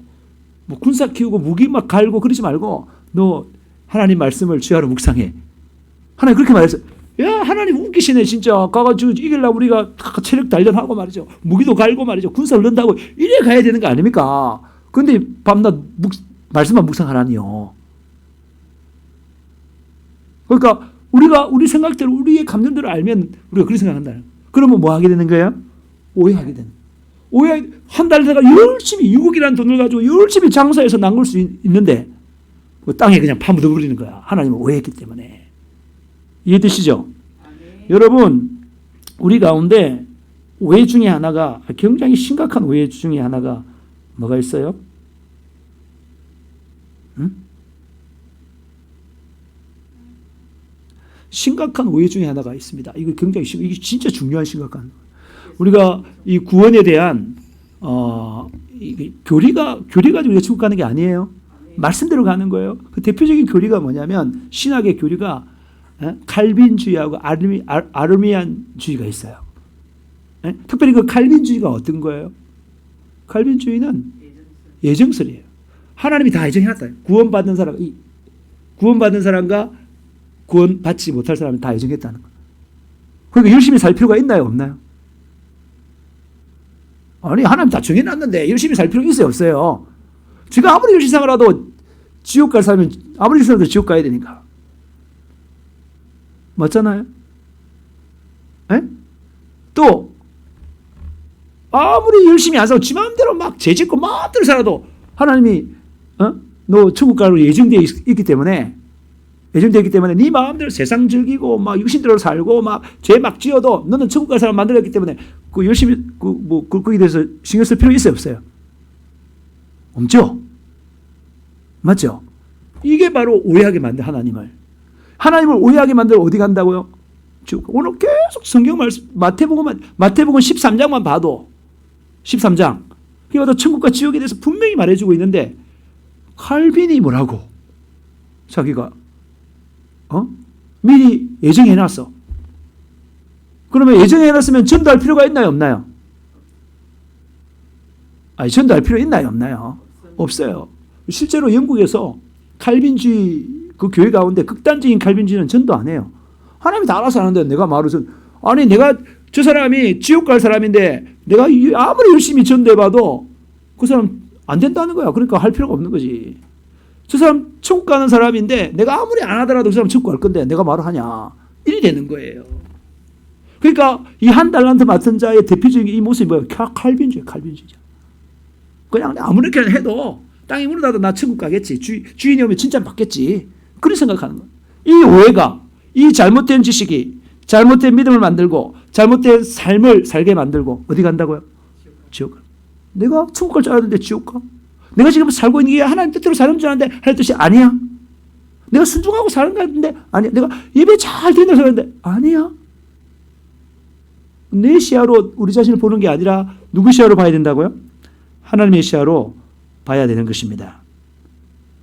뭐 군사 키우고 무기 막 갈고 그러지 말고 너 하나님 말씀을 주야로 묵상해. 하나님 그렇게 말했어요. 야 하나님 웃기시네 진짜. 가가지고 이기려고 우리가 체력 단련하고 말이죠. 무기도 갈고 말이죠. 군사를 넣는다고 이래 가야 되는 거 아닙니까? 근데 밤낮 말씀만 묵상하라니요. 그러니까 우리가 우리 생각대로 우리의 감정대로 알면 우리가 그렇게 생각한다. 그러면 뭐 하게 되는 거예요? 오해하게 되는. 한 달 내가 열심히 6억이라는 돈을 가지고 열심히 장사해서 남길 수 있는데 그 땅에 그냥 파묻어 버리는 거야. 하나님을 오해했기 때문에. 이해되시죠? 아멘. 여러분 우리 가운데 오해 중에 하나가 굉장히 심각한 오해 중에 하나가 뭐가 있어요? 응? 심각한 오해 중에 하나가 있습니다. 이거 굉장히 이게 진짜 중요한 심각한. 우리가 이 구원에 대한 교리가 우리가 지금 가는 게 아니에요. 말씀대로 가는 거예요. 그 대표적인 교리가 뭐냐면 신학의 교리가 칼빈주의하고 아르미안주의가 있어요. 특별히 그 칼빈주의가 어떤 거예요? 칼빈주의는 예정설이에요. 하나님이 다 예정해놨다. 구원받는 사람과 구원받지 못할 사람은 다 예정했다는 거예요. 그러니까 열심히 살 필요가 있나요? 없나요? 아니 하나님 다 정해놨는데 열심히 살 필요가 있어요? 없어요? 제가 아무리 열심히 살아도 지옥 갈 사람은 아무리 열심히 살아도 지옥 가야 되니까. 맞잖아요? 또 아무리 열심히 안 살고 지 마음대로 막 죄짓고 마음대로 살아도 하나님이 너 천국 가로 예정되어 있기 때문에 네 마음대로 세상 즐기고 막 육신대로 살고 막 죄 막 지어도 너는 천국 갈 사람 만들었기 때문에 그 열심히 거기에 대해서 신경 쓸 필요 있어요, 없어요? 없죠? 맞죠? 이게 바로 오해하게 만든 하나님을 오해하게 만들어 어디 간다고요? 오늘 계속 성경 말씀 마태복음 13장만 봐도 13장 그게 바로 천국과 지옥에 대해서 분명히 말해주고 있는데 칼빈이 뭐라고? 자기가 미리 예정해놨어. 그러면 예정해놨으면 전도할 필요가 있나요, 없나요? 아니, 전도할 필요 있나요, 없나요? 없어요. 실제로 영국에서 칼빈주의 그 교회 가운데 극단적인 칼빈주의는 전도 안 해요. 하나님이 다 알아서 하는데 내가 말해서 아니 내가 저 사람이 지옥 갈 사람인데 내가 아무리 열심히 전도해봐도 그 사람 안 된다는 거야. 그러니까 할 필요가 없는 거지. 저 사람 천국 가는 사람인데 내가 아무리 안 하더라도 그 사람 천국 갈 건데 내가 말을 하냐. 이리 되는 거예요. 그러니까 이 한 달란트 맡은 자의 대표적인 이 모습이 뭐예요? 칼빈주의죠. 그냥 아무렇게나 해도 땅이 무너져도 나 천국 가겠지. 주인이 오면 칭찬 받겠지. 그런 생각하는 거예요. 이 오해가 이 잘못된 지식이 잘못된 믿음을 만들고 잘못된 삶을 살게 만들고 어디 간다고요? 지옥. 내가 천국 갈 줄 알았는데 지옥 가? 내가 지금 살고 있는 게 하나님 뜻대로 사는 줄 알았는데 하나님 뜻이 아니야. 내가 순종하고 사는 것 같은데 아니야. 내가 예배 잘 드린다고 생각하는데 아니야. 내 시야로 우리 자신을 보는 게 아니라 누구 시야로 봐야 된다고요? 하나님의 시야로 봐야 되는 것입니다.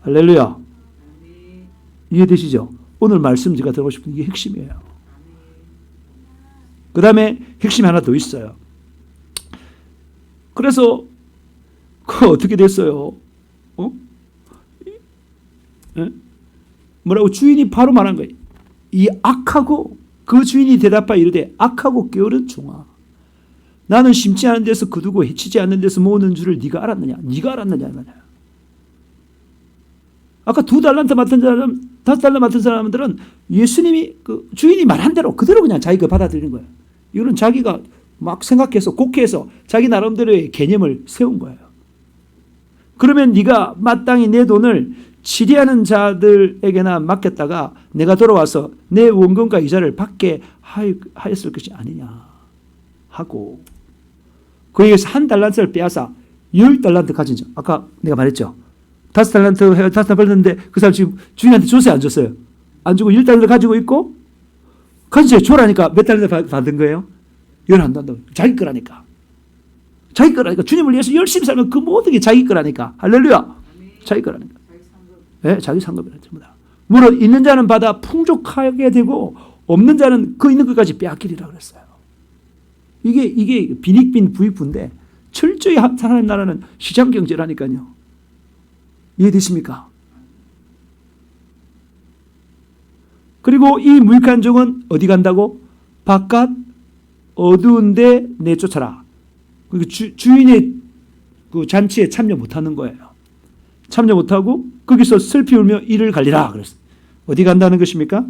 할렐루야. 이해되시죠? 오늘 말씀 제가 들어보고 싶은 게 핵심이에요. 그 다음에 핵심이 하나 더 있어요. 그래서 어떻게 됐어요? 뭐라고 주인이 바로 말한 거예요. 이 악하고 그 주인이 대답하여 이르되 악하고 게으른 종아 나는 심지 않은 데서 거두고 해치지 않는 데서 모으는 줄을 네가 알았느냐? 네가 알았느냐? 말이야. 아까 2달란트 맡은 사람, 5달란트 맡은 사람들은 예수님이 그 주인이 말한 대로 그대로 그냥 자기가 받아들이는 거예요. 이거는 자기가 막 생각해서 곡해서 자기 나름대로의 개념을 세운 거예요. 그러면 네가 마땅히 내 돈을 치리하는 자들에게나 맡겼다가 내가 돌아와서 내 원금과 이자를 받게 하였을 것이 아니냐 하고 그에게서 1달란트를 빼앗아 10달란트 가진 자. 아까 내가 말했죠. 5달란트 벌었는데 그 사람 지금 주인한테 줬어요, 안 줬어요? 안 주고 10달란트 가지고 있고 가진 자에 줘라니까 몇 달란트 받은 거예요? 11달란트. 자기 거라니까. 주님을 위해서 열심히 살면 그 모든 게 자기 거라니까. 할렐루야. 자기 거라니까. 네, 자기 상급이라 전부 다. 물론 있는 자는 받아 풍족하게 되고 없는 자는 그 있는 것까지 빼앗기리라 그랬어요. 이게 빈익빈 부익부인데 철저히 하나님 나라는 시장 경제라니까요. 이해되십니까? 그리고 이 무익한 종은 어디 간다고? 바깥 어두운 데 내쫓아라. 주인의 그 잔치에 참여 못하는 거예요. 참여 못하고 거기서 슬피 울며 이를 갈리라 그랬어요. 어디 간다는 것입니까?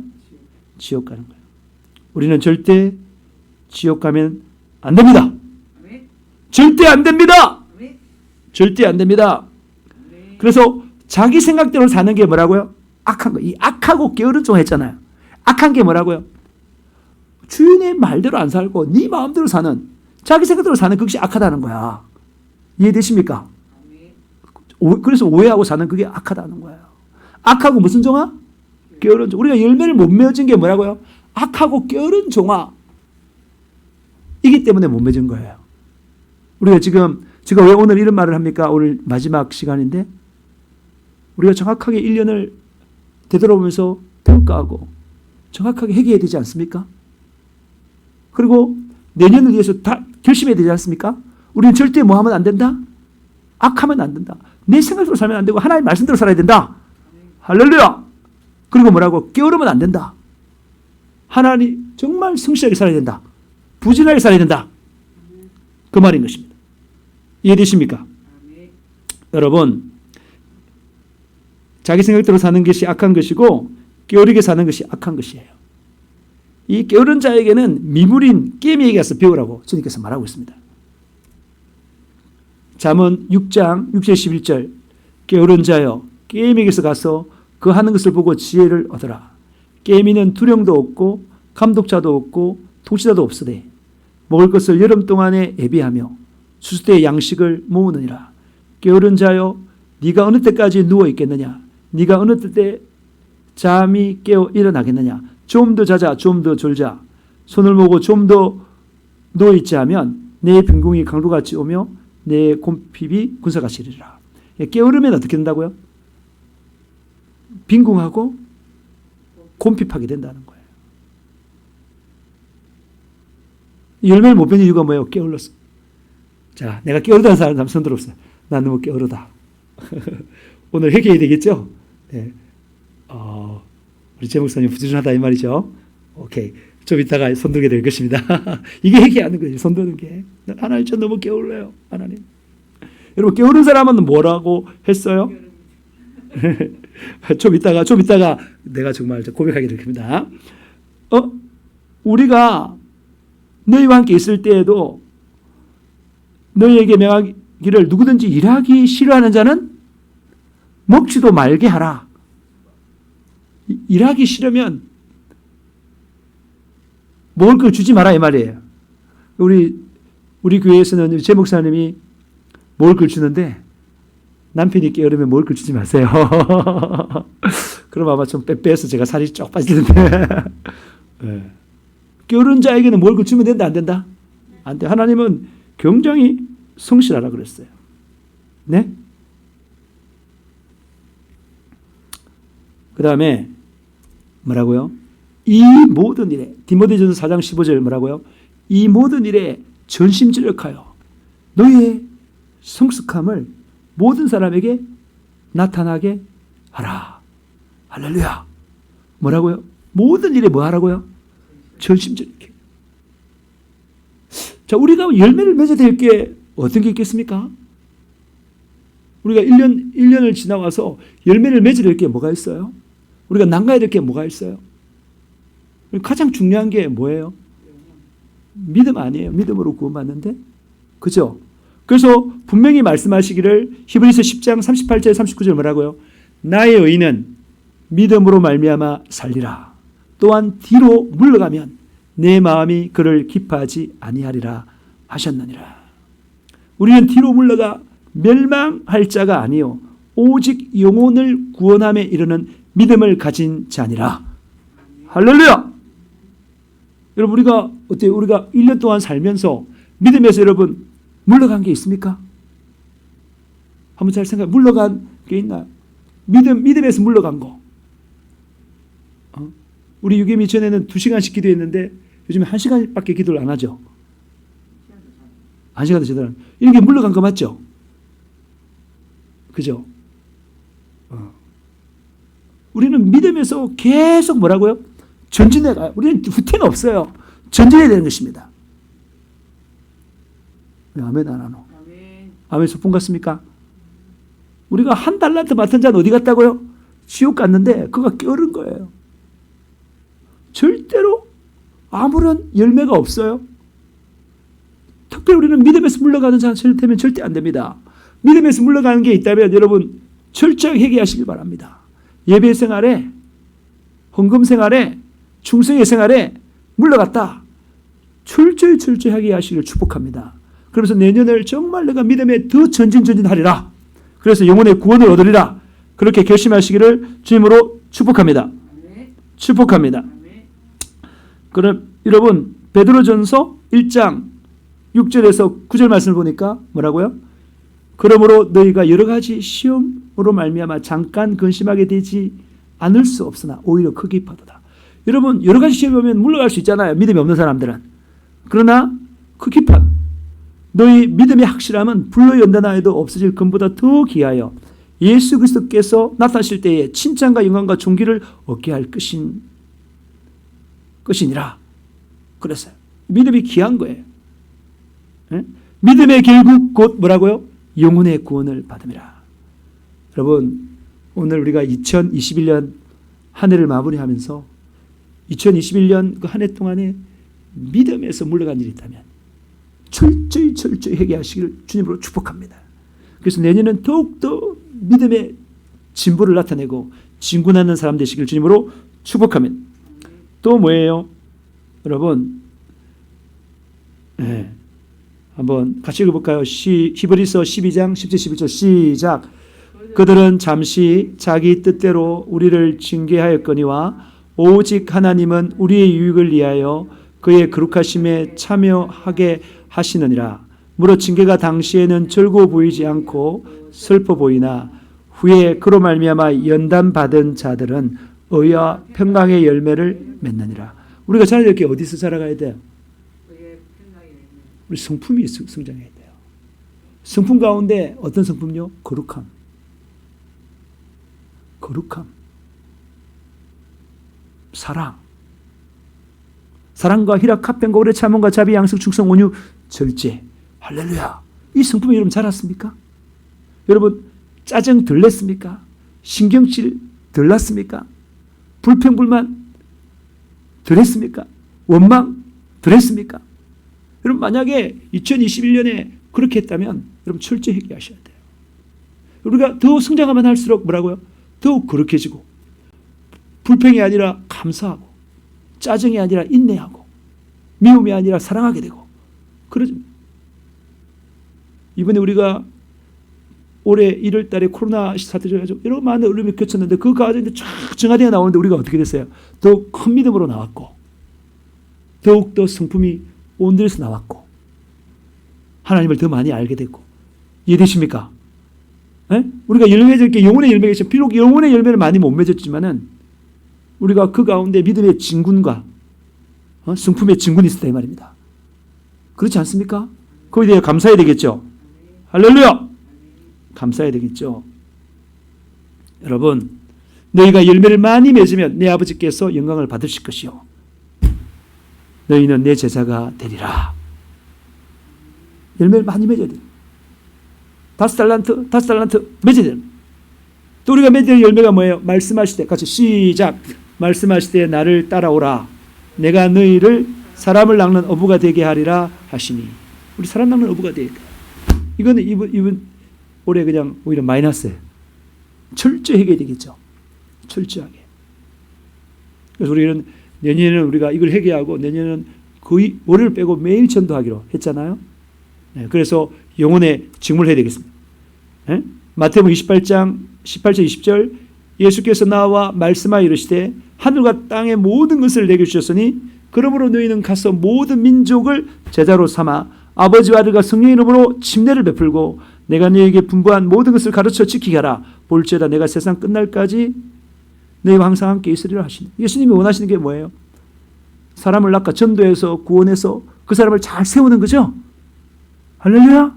지옥 가는 거예요. 우리는 절대 지옥 가면 안 됩니다. 절대 안 됩니다. 절대 안 됩니다. 그래서 자기 생각대로 사는 게 뭐라고요? 악한 거. 이 악하고 게으른 종 했잖아요. 악한 게 뭐라고요? 주인의 말대로 안 살고 네 마음대로 사는 자기 생각대로 사는 그것이 악하다는 거야. 이해되십니까? 그래서 오해하고 사는 그게 악하다는 거예요. 악하고 무슨 종아? 게으른 종. 우리가 열매를 못 맺은 게 뭐라고요? 악하고 게으른 종아. 이기 때문에 못 맺은 거예요. 우리가 지금 제가 왜 오늘 이런 말을 합니까? 오늘 마지막 시간인데 우리가 정확하게 1년을 되돌아보면서 평가하고 정확하게 회개해야 되지 않습니까? 그리고 내년을 위해서 다 결심해야 되지 않습니까? 우리는 절대 뭐 하면 안 된다? 악하면 안 된다. 내 생각대로 살면 안 되고 하나님 말씀대로 살아야 된다. 할렐루야. 그리고 뭐라고? 게으르면 안 된다. 하나님 정말 성실하게 살아야 된다. 부진하게 살아야 된다. 그 말인 것입니다. 이해되십니까? 여러분 자기 생각대로 사는 것이 악한 것이고 게으르게 사는 것이 악한 것이에요. 이 게으른 자에게는 미물인 깨미에게 가서 배우라고 주님께서 말하고 있습니다. 잠언 6장 6절 11절 게으른 자여 게임에게서 가서 그 하는 것을 보고 지혜를 얻어라. 게임이는 두령도 없고 감독자도 없고 통치자도 없으되 먹을 것을 여름 동안에 애비하며 추수 때의 양식을 모으느니라. 게으른 자여 네가 어느 때까지 누워 있겠느냐? 네가 어느 때 잠이 깨어 일어나겠느냐? 좀 더 자자, 좀 더 졸자. 손을 모으고 좀 더 누워 있지 하면 내 빈궁이 강도같이 오며 내 곰핍이 군사같이 이르리라. 게으르면 어떻게 된다고요? 빈궁하고 곰핍하게 된다는 거예요. 열매를 못 맺는 이유가 뭐예요? 게을렀어. 자, 내가 게으르다는 사람 손 들었어요. 난 너무 게으르다. 오늘 회개해야 되겠죠? 네. 우리 제 목사님 부지런하다 이 말이죠. 오케이. 좀 이따가 손 들게 될 것입니다. 이게 회개하는 거예요. 손 드는 게. 하나님 저 너무 게을러요. 하나님. 여러분 게으른 사람은 뭐라고 했어요? 좀 이따가 내가 정말 고백하게 될 겁니다. 우리가 너희와 함께 있을 때에도 너희에게 명하기를 누구든지 일하기 싫어하는 자는 먹지도 말게 하라. 일하기 싫으면 먹을 걸 주지 마라 이 말이에요. 우리 교회에서는 제 목사님이 먹을 걸 주는데 남편이 게으르면 먹을 걸 주지 마세요. 그럼 아마 좀 빼서 제가 살이 쭉 빠질 텐데. 네. 게으른 자에게는 먹을 걸 주면 된다 안 된다? 안 돼. 하나님은 굉장히 성실하라 그랬어요. 네? 그 다음에 뭐라고요? 이 모든 일에 디모데전서 4장 15절 뭐라고요? 이 모든 일에 전심전력하여 너희의 성숙함을 모든 사람에게 나타나게 하라. 할렐루야. 뭐라고요? 모든 일에 뭐 하라고요? 전심전력해. 자, 우리가 열매를 맺어야 될 게 어떤 게 있겠습니까? 우리가 1년을 지나와서 열매를 맺어야 될 게 뭐가 있어요? 우리가 난가해야 될 게 뭐가 있어요? 가장 중요한 게 뭐예요? 믿음 아니에요? 믿음으로 구원받는데? 그죠? 그래서 분명히 말씀하시기를 히브리서 10장 38절 39절 뭐라고요? 나의 의인은 믿음으로 말미암아 살리라. 또한 뒤로 물러가면 내 마음이 그를 기뻐하지 아니하리라 하셨느니라. 우리는 뒤로 물러가 멸망할 자가 아니요 오직 영혼을 구원함에 이르는 믿음을 가진 자니라. 할렐루야. 여러분 우리가 어때요? 우리가 1년 동안 살면서 믿음에서 여러분 물러간 게 있습니까? 한번 잘 생각해. 물러간 게 있나요? 믿음에서 물러간 거. 우리 유개미 전에는 2시간씩 기도했는데 요즘에 1시간밖에 기도를 안 하죠. 1시간도 제대로 안. 이게 물러간 거 맞죠? 그죠? 우리는 믿음에서 계속 뭐라고요? 전진해 가요. 우리는 후퇴는 없어요. 전진해야 되는 것입니다. 왜 아멘 안 하노? 아멘 소풍 갔습니까? 우리가 한 달란트 맡은 자는 어디 갔다고요? 지옥 갔는데 그가 게으른 거예요. 절대로 아무런 열매가 없어요. 특별히 우리는 믿음에서 물러가는 자는 절대 안 됩니다. 믿음에서 물러가는 게 있다면 여러분 철저하게 회개하시길 바랍니다. 예배 생활에, 헌금 생활에, 충성의 생활에 물러갔다. 철저히 회개하시길 축복합니다. 그러면서 내년을 정말 내가 믿음에 더 전진하리라. 그래서 영혼의 구원을 얻으리라. 그렇게 결심하시기를 주님으로 축복합니다. 축복합니다. 그럼 여러분 베드로전서 1장 6절에서 9절 말씀을 보니까 뭐라고요? 그러므로 너희가 여러 가지 시험으로 말미암아 잠깐 근심하게 되지 않을 수 없으나 오히려 크게 기뻐하도다. 여러분 여러 가지 시험이 오면 물러갈 수 있잖아요. 믿음이 없는 사람들은. 그러나 그 기쁨 너희 믿음의 확실함은 불로 연단하 해도 없어질 금보다 더 귀하여 예수 그리스도께서 나타나실 때에 칭찬과 영광과 존귀를 얻게 할 것이니라. 그랬어요. 믿음이 귀한 거예요. 네? 믿음의 결국 곧 뭐라고요? 영혼의 구원을 받음이라. 여러분 오늘 우리가 2021년 한 해를 마무리하면서 2021년 그 한 해 동안에 믿음에서 물러간 일이 있다면 철저히 회개하시기를 주님으로 축복합니다. 그래서 내년은 더욱더 믿음의 진보를 나타내고 진군하는 사람 되시길 주님으로 축복합니다. 또 뭐예요? 여러분, 네. 한번 같이 읽어볼까요? 히브리서 12장 10절 11절 시작. 그들은 잠시 자기 뜻대로 우리를 징계하였거니와 오직 하나님은 우리의 유익을 위하여 그의 거룩하심에 참여하게 하시느니라. 무릇 징계가 당시에는 즐거워 보이지 않고 슬퍼 보이나 후에 그로 말미암아 연단받은 자들은 의와 평강의 열매를 맺느니라. 우리가 자라날 게 어디서 자라가야 돼요? 우리 성품이 성장해야 돼요. 성품 가운데 어떤 성품요? 거룩함. 거룩함. 사랑. 사랑과 희락, 화평과 오래 참음과 자비, 양식, 충성, 온유, 절제. 할렐루야. 이 성품이 여러분 자랐습니까? 여러분 짜증 덜 냈습니까? 신경질 덜 났습니까? 불평불만 덜 했습니까? 원망 덜 했습니까? 여러분 만약에 2021년에 그렇게 했다면 여러분 철저히 회개하셔야 돼요. 우리가 더 성장하면 할수록 뭐라고요? 더욱 거룩해지고 불평이 아니라 감사하고 짜증이 아니라 인내하고 미움이 아니라 사랑하게 되고 그러죠. 이번에 우리가 올해 1월 달에 코로나 사태를 가지고 여러 많은 어려움이 겹쳤는데 그 과정에 쫙 정화되어 나오는데 우리가 어떻게 됐어요? 더욱 큰 믿음으로 나왔고 더욱더 성품이 온들에서 나왔고 하나님을 더 많이 알게 됐고 이해되십니까? 에? 우리가 열매 맺을 게 영혼의 열매가 있죠. 비록 영혼의 열매를 많이 못 맺었지만은 우리가 그 가운데 믿음의 진군과 성품의 진군이 있었다 이 말입니다. 그렇지 않습니까? 거기에 대해 감사해야 되겠죠. 할렐루야! 감사해야 되겠죠. 여러분 너희가 열매를 많이 맺으면 내 아버지께서 영광을 받으실 것이요 너희는 내 제자가 되리라. 열매를 많이 맺어야 돼. 5달란트 맺어야 돼. 또 우리가 맺을 열매가 뭐예요? 말씀하실 때 같이 시작. 말씀하실 때 나를 따라오라. 내가 너희를 사람을 낚는 어부가 되게 하리라 하시니. 우리 사람 낚는 어부가 되게. 이거는 이분 올해 그냥 오히려 마이너스예요. 철저히 해결해야 되겠죠. 철저하게. 그래서 우리는 내년에는 우리가 이걸 회개하고 내년에는 거의 월요일 빼고 매일 전도하기로 했잖아요. 네, 그래서 영혼의 직무를 해야 되겠습니다. 네? 마태복음 28장 18절 20절 예수께서 나와 말씀하여 이르시되 하늘과 땅의 모든 것을 내게 주셨으니 그러므로 너희는 가서 모든 민족을 제자로 삼아 아버지와 아들과 성령의 이름으로 침례를 베풀고 내가 너희에게 분부한 모든 것을 가르쳐 지키게 하라. 볼지어다 내가 세상 끝날까지 너희와 항상 함께 있으리라 하시니. 예수님이 원하시는 게 뭐예요? 사람을 낚아 전도해서 구원해서 그 사람을 잘 세우는 거죠. 할렐루야.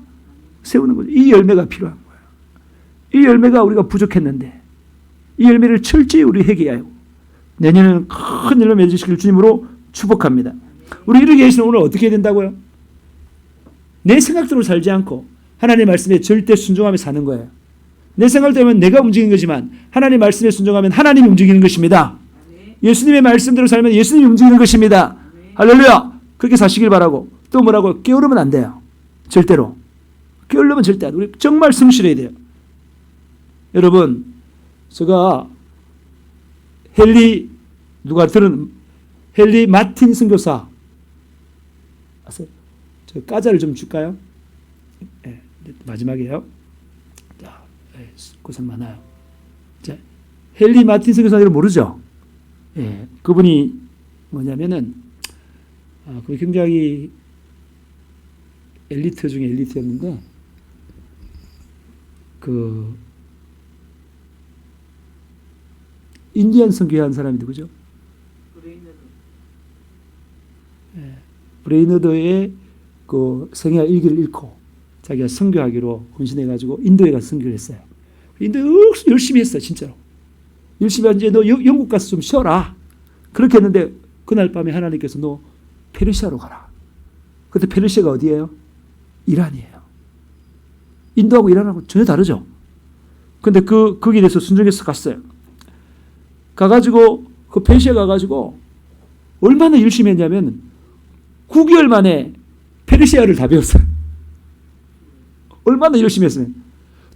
세우는 거죠. 이 열매가 필요한 거예요. 이 열매가 우리가 부족했는데 이 열매를 철저히 우리 회개하고 내년에는 큰 열매 맺으시길 주님으로 축복합니다. 우리 이렇게 계시는 오늘 어떻게 해야 된다고요? 내 생각대로 살지 않고 하나님의 말씀에 절대 순종하며 사는 거예요. 내 생각대로 내가 움직이는 거지만 하나님의 말씀에 순종하면 하나님이 움직이는 것입니다. 예수님의 말씀대로 살면 예수님이 움직이는 것입니다. 할렐루야. 그렇게 사시길 바라고. 또 뭐라고? 게으르면 안 돼요. 절대로. 게으르면 절대 안 돼요. 우리 정말 성실해야 돼요. 여러분 제가 헨리 마틴 선교사 아세요? 저 까자를 좀 줄까요? 네, 마지막이에요. 자, 고생 많아요. 자, 헨리 마틴 선교사를 모르죠? 예, 그분이 뭐냐면은 그분이 굉장히 엘리트 중에 엘리트였는데 그 인디안 선교한 사람인데 그죠? 브레이너드의 그 생애와 일기를 읽고 자기가 선교하기로 헌신해가지고 인도에 가서 선교를 했어요. 인도에 열심히 했어요, 진짜로. 열심히 한 이제 너 영국 가서 좀 쉬어라. 그렇게 했는데 그날 밤에 하나님께서 너 페르시아로 가라. 그때 페르시아가 어디예요? 이란이에요. 인도하고 이란하고 전혀 다르죠. 근데 거기에 대해서 순종해서 갔어요. 가가지고 그 페르시아 가가지고 얼마나 열심히 했냐면 9개월 만에 페르시아를 다 배웠어요. 얼마나 열심히 했으면.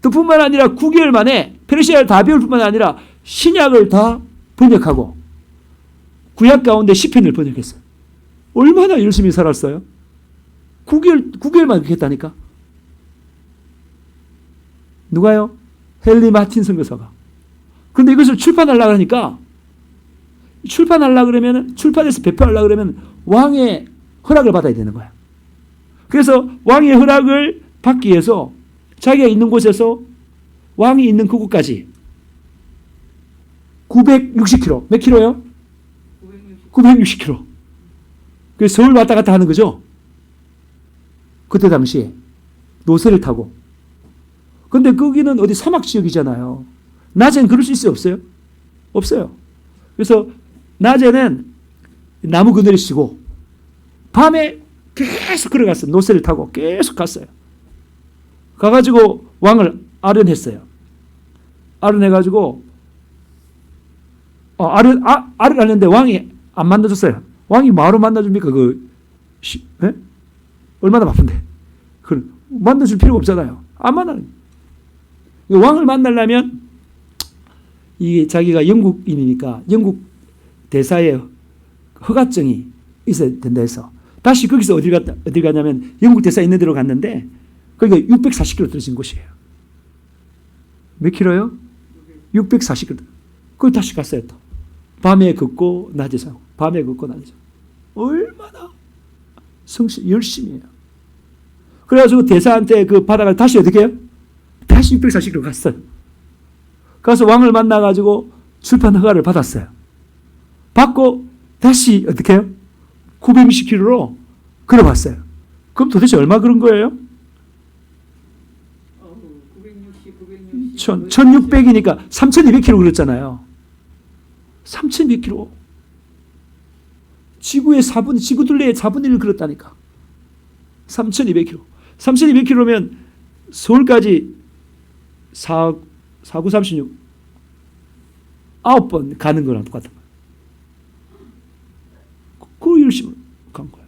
또 뿐만 아니라 9개월 만에 페르시아를 다 배울 뿐만 아니라 신약을 다 번역하고 구약 가운데 시편을 번역했어요. 얼마나 열심히 살았어요? 9개월만 그렇게 했다니까. 누가요? 헨리 마틴 선교사가. 그런데 이것을 출판하려고 하니까 출판해서 배포하려고 그러면 왕의 허락을 받아야 되는 거야. 그래서 왕의 허락을 받기 위해서 자기가 있는 곳에서 왕이 있는 그곳까지 960km. 몇 킬로요? 960km. 그래서 서울 왔다 갔다 하는 거죠. 그때 당시에 노새를 타고. 근데 거기는 어디 사막 지역이잖아요. 낮에는 그럴 수 있어요? 없어요? 없어요. 그래서 낮에는 나무 그늘에 쉬고 밤에 계속 걸어갔어요. 노새를 타고 계속 갔어요. 가가지고 왕을 아련했어요. 아련해가지고 아련했는데 왕이 안 만나줬어요. 왕이 뭐하러 만나줍니까? 네? 얼마나 바쁜데. 만나줄 필요가 없잖아요. 안 만나는. 왕을 만나려면 이게 자기가 영국인이니까 영국 대사의 허가증이 있어야 된다 해서 다시 거기서 어디 가냐면 영국 대사 있는 데로 갔는데 거기가 640km 떨어진 곳이에요. 몇 킬로요? 640km. 거기 다시 갔어요. 또. 밤에 걷고 낮에 자고 밤에 걷고 낮에 자고. 얼마나 열심히 해요. 그래가지고 대사한테 그 받아가 다시 어떻게 해요? 다시 640km 갔어요. 가서 왕을 만나가지고 출판 허가를 받았어요. 받고 다시 어떻게 해요? 960km로 걸어봤어요. 그럼 도대체 얼마 걸은 거예요? 1600이니까 3200km 걸었잖아요. 3200km. 지구 둘레의 4분의 1을 걸었다니까. 3200km. 3200km면 서울까지 4936 9번 가는 거랑 똑같은 거예요. 그 열심히 간 거예요.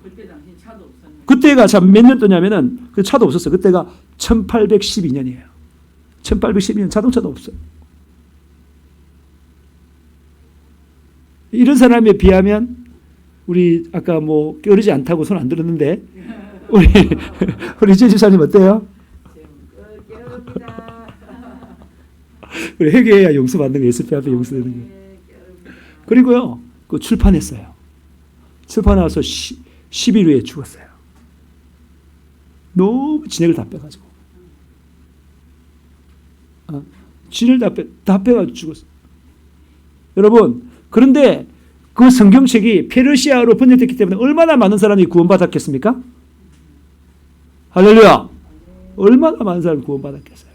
그때 당시 차도 없었네. 그때가 참 몇 년도냐면은 그 차도 없었어요. 그때가 1812년이에요. 1812년 자동차도 없어요. 이런 사람에 비하면 우리 아까 뭐 깨어르지 않다고 손 안 들었는데 우리 제 집사님 어때요? 우리 회개해야 용서받는 거 예수님 앞에 용서되는 거. 그리고요 그 출판했어요. 출판해서 10일 후에 죽었어요. 너무 진액을 다 빼가지고 진액을 다 빼가지고 죽었어요. 여러분 그런데 그 성경책이 페르시아어로 번역됐기 때문에 얼마나 많은 사람이 구원받았겠습니까? 할렐루야. 얼마나 많은 사람이 구원받았겠어요.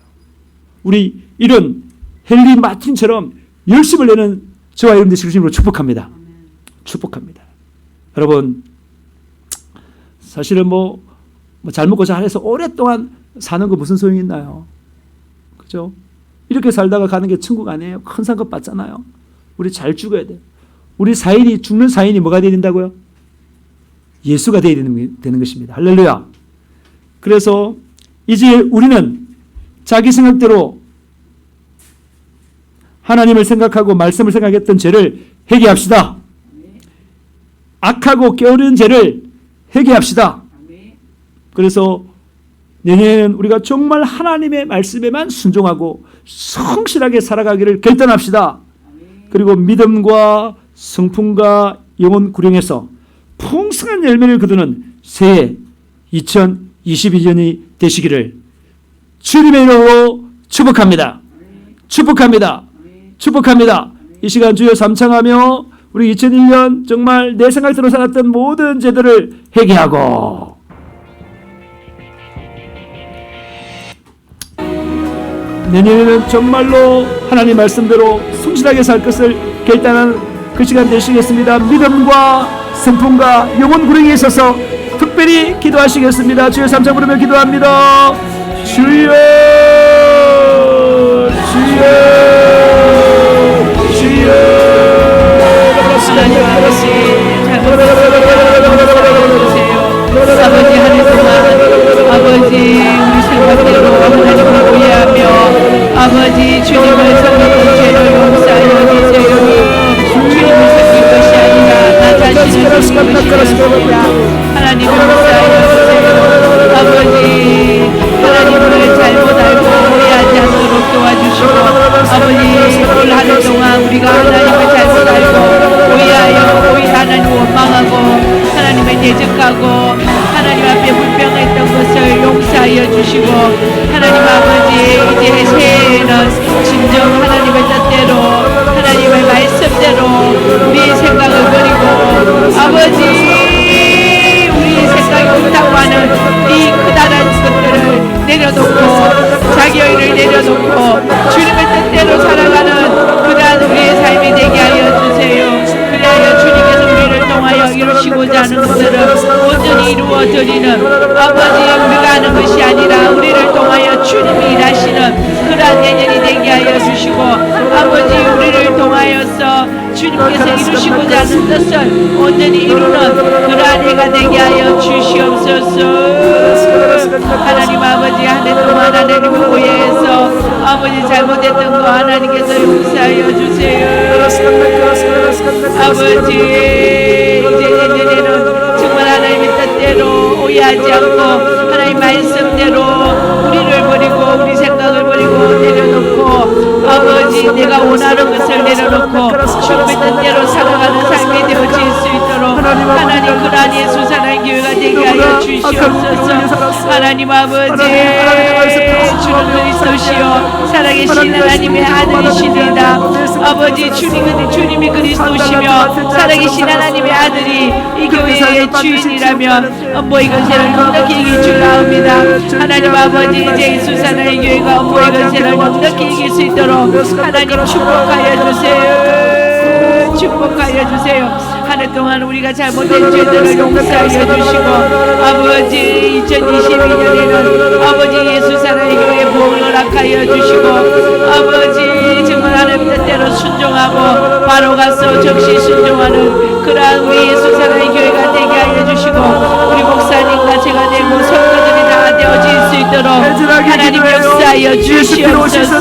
우리 이런 헨리 마틴처럼 열심을 내는 저와 여러분들 중심으로 축복합니다. 축복합니다. 여러분 사실은 뭐 잘 먹고 잘해서 오랫동안 사는 거 무슨 소용이 있나요? 그죠? 이렇게 살다가 가는 게 천국 아니에요? 큰 상급 받잖아요. 우리 잘 죽어야 돼요. 우리 죽는 사인이 뭐가 되어야 된다고요? 예수가 되어야 되는 것입니다. 할렐루야. 그래서 이제 우리는 자기 생각대로 하나님을 생각하고 말씀을 생각했던 죄를 회개합시다. 악하고 게으른 죄를 회개합시다. 그래서 내년에는 우리가 정말 하나님의 말씀에만 순종하고 성실하게 살아가기를 결단합시다. 그리고 믿음과 성품과 영혼 구령에서 풍성한 열매를 거두는 새해 2022년이 되시기를 주님의 이름으로 축복합니다. 축복합니다. 축복합니다. 이 시간 주여 삼창하며 우리 2001년 정말 내 생각대로 살았던 모든 죄들을 회개하고 내년에는 정말로 하나님 말씀대로 성실하게 살 것을 결단하는 그 시간 되시겠습니다. 믿음과 성품과 영혼 구령에 있어서 특별히 기도하시겠습니다. 주여 삼창 부르며 기도합니다. 주여 주여 주여 하나님 아버지 아버지 한 해 동안 아버지 우리 생각대로 것이었습니다. 하나님을 역사하여 주세요. 아버지, 하나님을 잘못 알고 오해하지 않도록 도와주시고, 아버지, 올 하루 동안 우리가 하나님을 잘못 알고 오해하여 하나님을 원망하고 하나님을 대적하고 하나님 앞에 불평했던 것을 용서하여 주시고, 하나님 아버지, 이제 새해에는 진정 하나님의 뜻대로 하나님의 말씀대로 우리의 생각을 버리고, 아버지, 우리의 생각이 옳다고 하는 이 크다란 것들을 내려놓고 자기의를 내려놓고 주님의 뜻대로 살아가는 그러한 우리의 삶이 되게 하여 주세요. 그리하여 주님께서 우리를 통하여 이루시고자 하는 것들을 온전히 이루어드리는, 아버지, 우리가 하는 것이 아니라 우리를 통하여 주님이 일하시는 그러한 내년이 되게 하여 주시고, 아버지, 우리를 통하여서 주님께서 이루시고자 하는 뜻을 온전히 이루는 그러한 해가 되게 하여 주시옵소서. 하나님 아버지, 한 해 동안 하나님을 오해해서 아버지 잘못했던 거 하나님께서 용서하여 주세요. 아버지, 이제 내년에는 정말 하나님의 뜻대로 오해하지 않고 하나님 말씀대로 우리를 버리고 우리 생각을 버리고 내려놓고, 아버지, 내가 원하는 것을 내려놓고 주님의 뜻대로 살아가는 삶이 되어질 수 있도록 하나님 그러한 예수 사랑의 교회가 되게 하여 주시옵소서. 하나님 아버지, 주는 그리스도시요 살아계신 하나님의 아들이시니이다. 아버지, 주님이 그리스도시며 살아계신 하나님의 아들이 이 교회의 주인이라면 업무의 권세를 넉넉히 이길 줄 아옵니다. 하나님 아버지, 이제 예수 사랑의 교회가 업무의 권세를 넉넉히 이길 수 있도록 하나님 축복하여 주세요. 축복하여 주세요. 한 해 동안 우리가 잘못된 죄들을 용서하여 주시고, 아버지, 2022년에는 아버지 예수 사랑의 교회 보응을 허락하여 주시고, 아버지, 정말 하나님 뜻대로 순종하고 바로 가서 적시 순종하는 그러한 우리 예수 사랑의 교회가 되게 하여 주시고, 우리 목사님과 제가 되고 성도들이 다 되어질 수 있도록 하나님 역사하여 주시옵소서.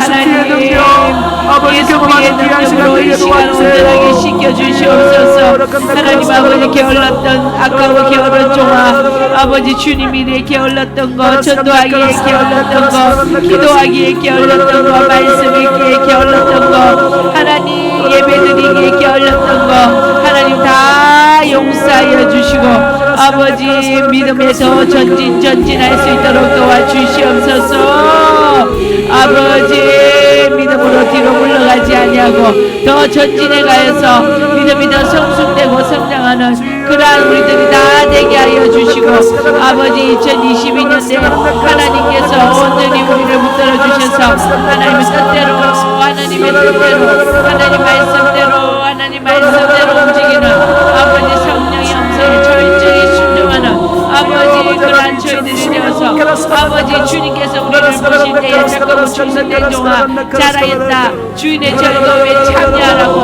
하나님, 예수의 능력으로 이 시간 온전하게 씻겨주시옵소서. 하나님 아버지, 게을렀던 아까워 게으른 종아, 아버지, 주님이 게을렀던 거, 전도하기에 게을렀던 거, 기도하기에 게을렀던 거, 말씀 읽기에 게을렀던 거, 하나님 예배드리기에 게을렀던 거 하나님 다 용서하여 주시고, 아버지, 믿음에서 전진할 수 있도록 도와주시옵소서. 아버지, 믿음으로 뒤로 물러가지 아니하고 더 전진해 가서 믿음이 더 성숙되고 성장하는 그러한 우리들이 다 되게 하여 주시고, 아버지, 2022년에 하나님께서 온전히 우리를 붙들어 주셔서 하나님의 뜻대로 하나님의 뜻대로 하나님 말씀대로 움직이는 아버지 성령의 영성에 철저히 순종하는 아버지, 그러한 저희들이 되어서 아버지, 주님께서 우리를 보실 때에 잠깐만 충성된 종아 잘하였다, 주인의 즐거움에 참여하라고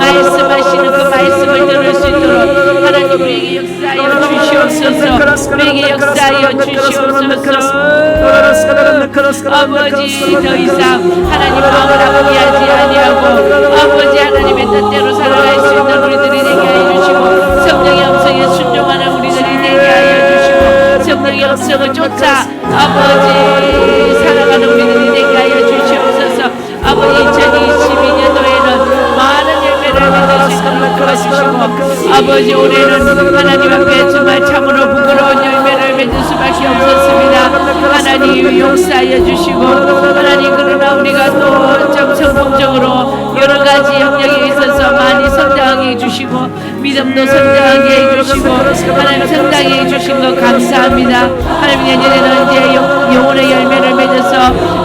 말씀하시는 그 말씀을 들을 수 있도록 하나님 우리에게 역사하여 주시옵소서. 우리에게 역사하여 주시옵소서. 아버지, 더 이상 하나님 마음을 아프게 하지 아니하고 아버지, 하나님의 뜻대로 살아갈 수 있는 우리들이 되게 하여 주시고, 성령의 음성에 순종하는 우리들이 되게 하여 주시고, 성령의 음성을 쫓아 아버지 살아가는 우리들이 되게 하여 주시옵소서. 아버지, 2022년도에는 많은 열매를 맺을 수 있도록 도와주시고, 아버지, 올해는 하나님 앞에 정말 참으로 부끄러운 열매를 맺을 수밖에 없었습니다. 하나님 용서하여 주시고, 하나님, 그러나 우리가 또 성공적으로 여러 가지 영역에 있어서 많이 성장하게 해주시고, 믿음도 성장하게 해주시고, 하나님 성장하게 해주신 것 감사합니다. 하나님, 내년에는 이제 영혼의 열매를 맺어서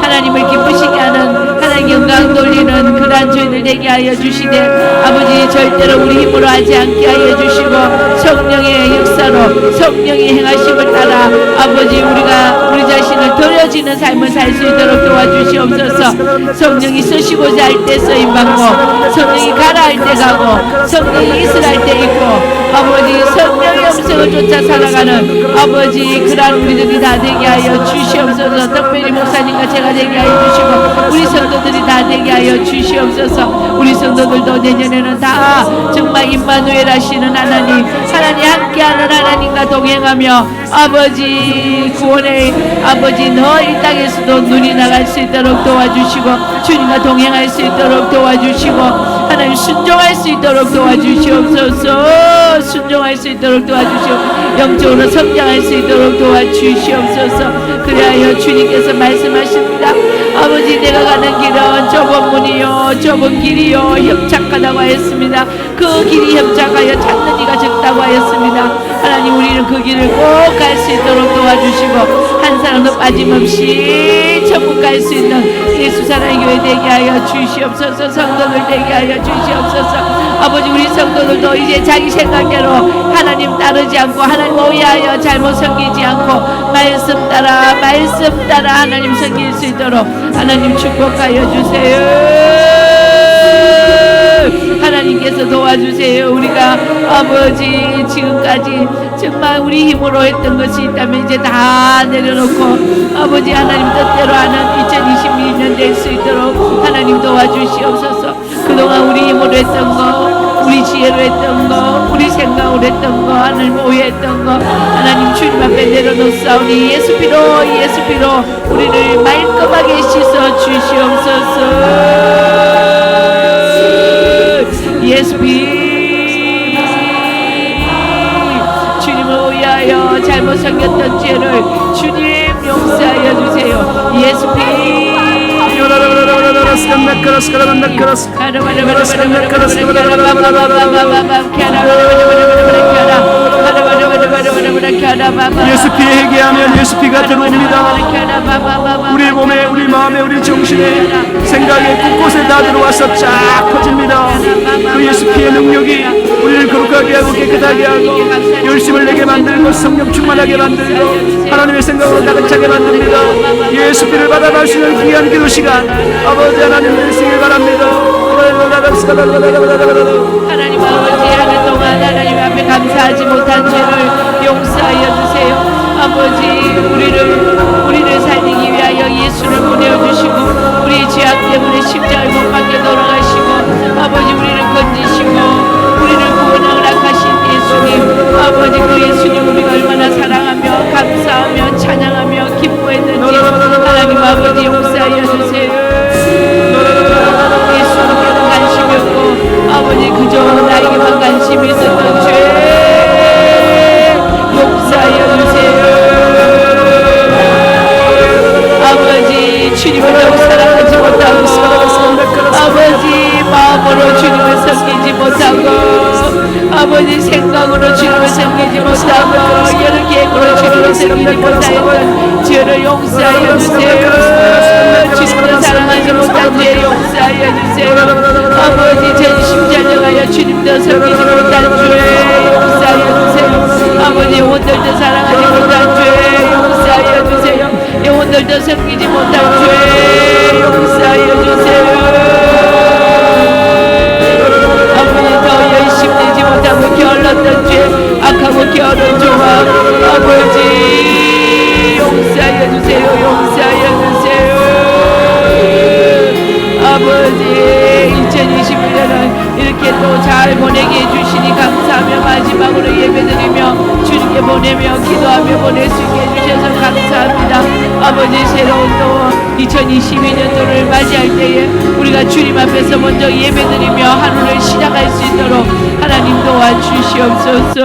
하나님을 기쁘시게 하는, 하나님 영광 돌리는 그러한 저희들 되게 하여 주시되, 아버지, 절대로 우리 힘으로 하지 않게 하여 주시고, 성령의 역사로 성령의 행하심을 따라 아버지, 우리가 우리 자신을 드려지는 삶을 살 수 있도록 도와주시옵소서. 성령이 쓰시고자 할 때 쓰임받고, 성령이 가라 할 때 가고, 성령이 있으라 할 때 있고, 아버지, 성령의 음성을 쫓아 살아가는 아버지, 그러한 우리들이 다 되게 하여 주시옵소서. 특별히 목사님과 제가 되게 하여 주시고, 우리 성도들이 다 되게 하여 주시옵소서. 주시옵소서. 우리 성도들도 내년에는 다 정말 임마누엘 하시는 하나님 함께하는 하나님과 동행하며 아버지 구원의 아버지 너 이 땅에서도 눈이 나갈 수 있도록 도와주시고 주님과 동행할 수 있도록 도와주시고 하나님 순종할 수 있도록 도와주시옵소서. 순종할 수 있도록 도와주시옵소서. 영적으로 성장할 수 있도록 도와주시옵소서. 그리하여 주님께서 말씀하십니다. 아버지 내가 가는 길은 좁은 문이요 좁은 길이요 협착하다고 하였습니다. 그 길이 협착하여 찾는 이가 적다고 하였습니다. 하나님 우리는 그 길을 꼭 갈 수 있도록 도와주시고 한 사람도 빠짐없이 천국 갈 수 있는 예수 사랑의 교회 되게 하여 주시옵소서. 성도들 되게 하여 주시옵소서. 아버지 우리 성도들도 이제 자기 생각대로 하나님 따르지 않고 하나님 오해하여 잘못 섬기지 않고 말씀 따라 하나님 섬길 수 있도록 하나님 축복하여 주세요. 하나님께서 도와주세요. 우리가 아버지 지금까지 정말 우리 힘으로 했던 것이 있다면 이제 다 내려놓고 아버지 하나님 뜻대로 하는 2022년 될 수 있도록 하나님 도와주시옵소서. 그동안 우리 힘으로 했던 거 우리 지혜로 했던 거 우리 생각으로 했던 거 하나님 오해했던 거 하나님 주님 앞에 내려놓사오니 예수 피로 우리를 말끔하게 씻어 주시옵소서. 예수 피 주님을 위하여 잘못 섬겼던 죄를 주님 용서하여 주세요. 예수 피 예수 피 회개하면 예수 피가 들어옵니다. 우리 몸에 우리 마음에 우리 정신에 생각에 곳곳에 다 들어와서 쫙 퍼집니다. 그 예수 피의 능력이 우리를 거룩하게 하고 깨끗하게 하고 열심을 내게 만들고 성령 충만하게 만들고 하나님의 생각으로 가득 차게 만듭니다. 예수 피를 받아 마시는 귀한 기도 시간 아버지 하나님 되시길 바랍니다. 하나님 아버지 하늘 동안 하나님 앞에 감사하지 못한 죄를 용서하여 주세요. 아버지 우리를 살리기 위하여 예수를 보내주시고 우리의 죄악 때문에 십자가에 못 박혀 돌아가시고 아버지 우리를 건지시고 우리를 구원을 허락하신 예수님 아버지 그 예수님 우리가 얼마나 사랑하며 감사하며 찬양하며 기뻐했는지 하나님 아버지 용서하여 주세요. 예수님께는 관심이 없고 아버지 그저 나에게만 관심이 있었던 죄 용서하여 주세요. 아버지 주님을 너무 사랑하지 못하고 아버지 마음으로 주님을 섬기지 못하고 아버지 생각으로 주님을 섬기지 못하고 여러 계획으로 주님을 섬기지 못하였던 죄를 용서하여 주세요. 주님을 사랑하지 못한 죄 용서하여 주세요. 아버지 전심전력하여 주님도 섬기지 못한 죄 용서하여 주세요. 아버지 영혼들도 사랑하지 못한 죄 용서하여 주세요. 영혼들도 섬기지 못한 죄 용서하여 주세요. 아버지 더 열심히 되지 못하고 게을렀던 죄 악하고 게으른 조합 아버지 용서하여 주세요. 용서하여 주세요. 아버지 2021년은 이렇게 또 잘 보내게 해주시니 감사하며 마지막으로 예배드리며 주님께 보내며 기도하며 보낼 수 있게 해주셔서 감사합니다. 아버지 새로운 또 2022년도를 맞이할 때에 우리가 주님 앞에서 먼저 예배드리며 하루를 시작할 수 있도록 하나님 도와주시옵소서.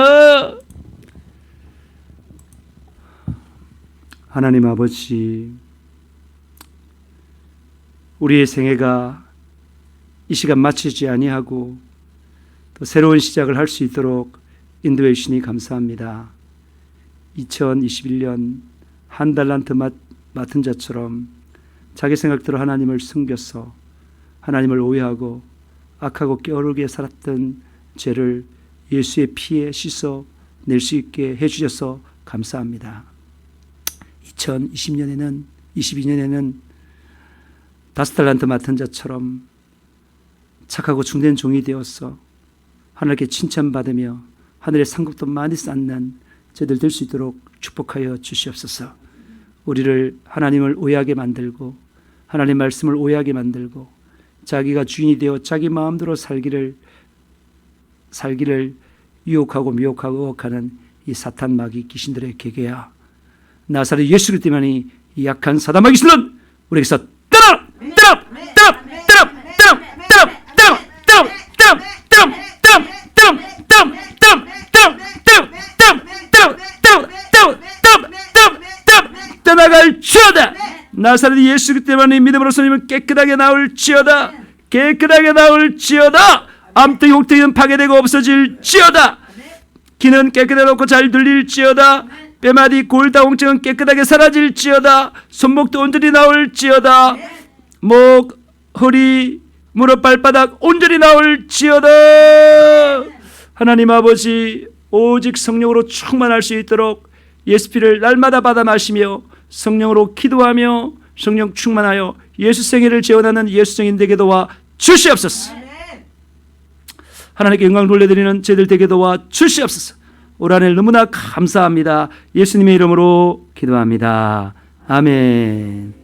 하나님 아버지 우리의 생애가 이 시간 마치지 아니하고 또 새로운 시작을 할 수 있도록 인도해 주시니 감사합니다. 2021년 한 달란트 맡은 자처럼 자기 생각대로 하나님을 숨겨서 하나님을 오해하고 악하고 게으르게 살았던 죄를 예수의 피에 씻어 낼 수 있게 해주셔서 감사합니다. 2022년에는 5달란트 맡은 자처럼 착하고 중된 종이 되어서 하나님께 칭찬받으며 하늘의 상급도 많이 쌓는 저희들 될 수 있도록 축복하여 주시옵소서. 우리를 하나님을 오해하게 만들고 하나님 말씀을 오해하게 만들고 자기가 주인이 되어 자기 마음대로 살기를 유혹하고 미혹하고 억하는 이 사탄 마귀 귀신들의 계계야, 나사렛 예수 그리스도만이 이 약한 사단 마귀 신은 우리에게서 떠나! 떠나갈지어다. 나사렛 예수 그리스도만이 믿음으로써 깨끗하게 나올지어다. 깨끗하게 나올지어다. 암흑 욕되기는 파괴되고 없어질지어다. 귀는 깨끗하게 놓고 잘 들릴지어다. 뼈마디 골다공증은 깨끗하게 사라질지어다. 손목도 온전히 나올지어다. 목, 허리, 무릎, 발바닥 온전히 나올지어다. 하나님 아버지, 오직 성령으로 충만할 수 있도록 예수피를 날마다 받아 마시며 성령으로 기도하며 성령 충만하여 예수 생애를 재원하는 예수 성인 되게 도와 주시옵소서. 하나님께 영광 돌려드리는 저희들 되게 도와 주시옵소서. 올 한 해 너무나 감사합니다. 예수님의 이름으로 기도합니다. 아멘.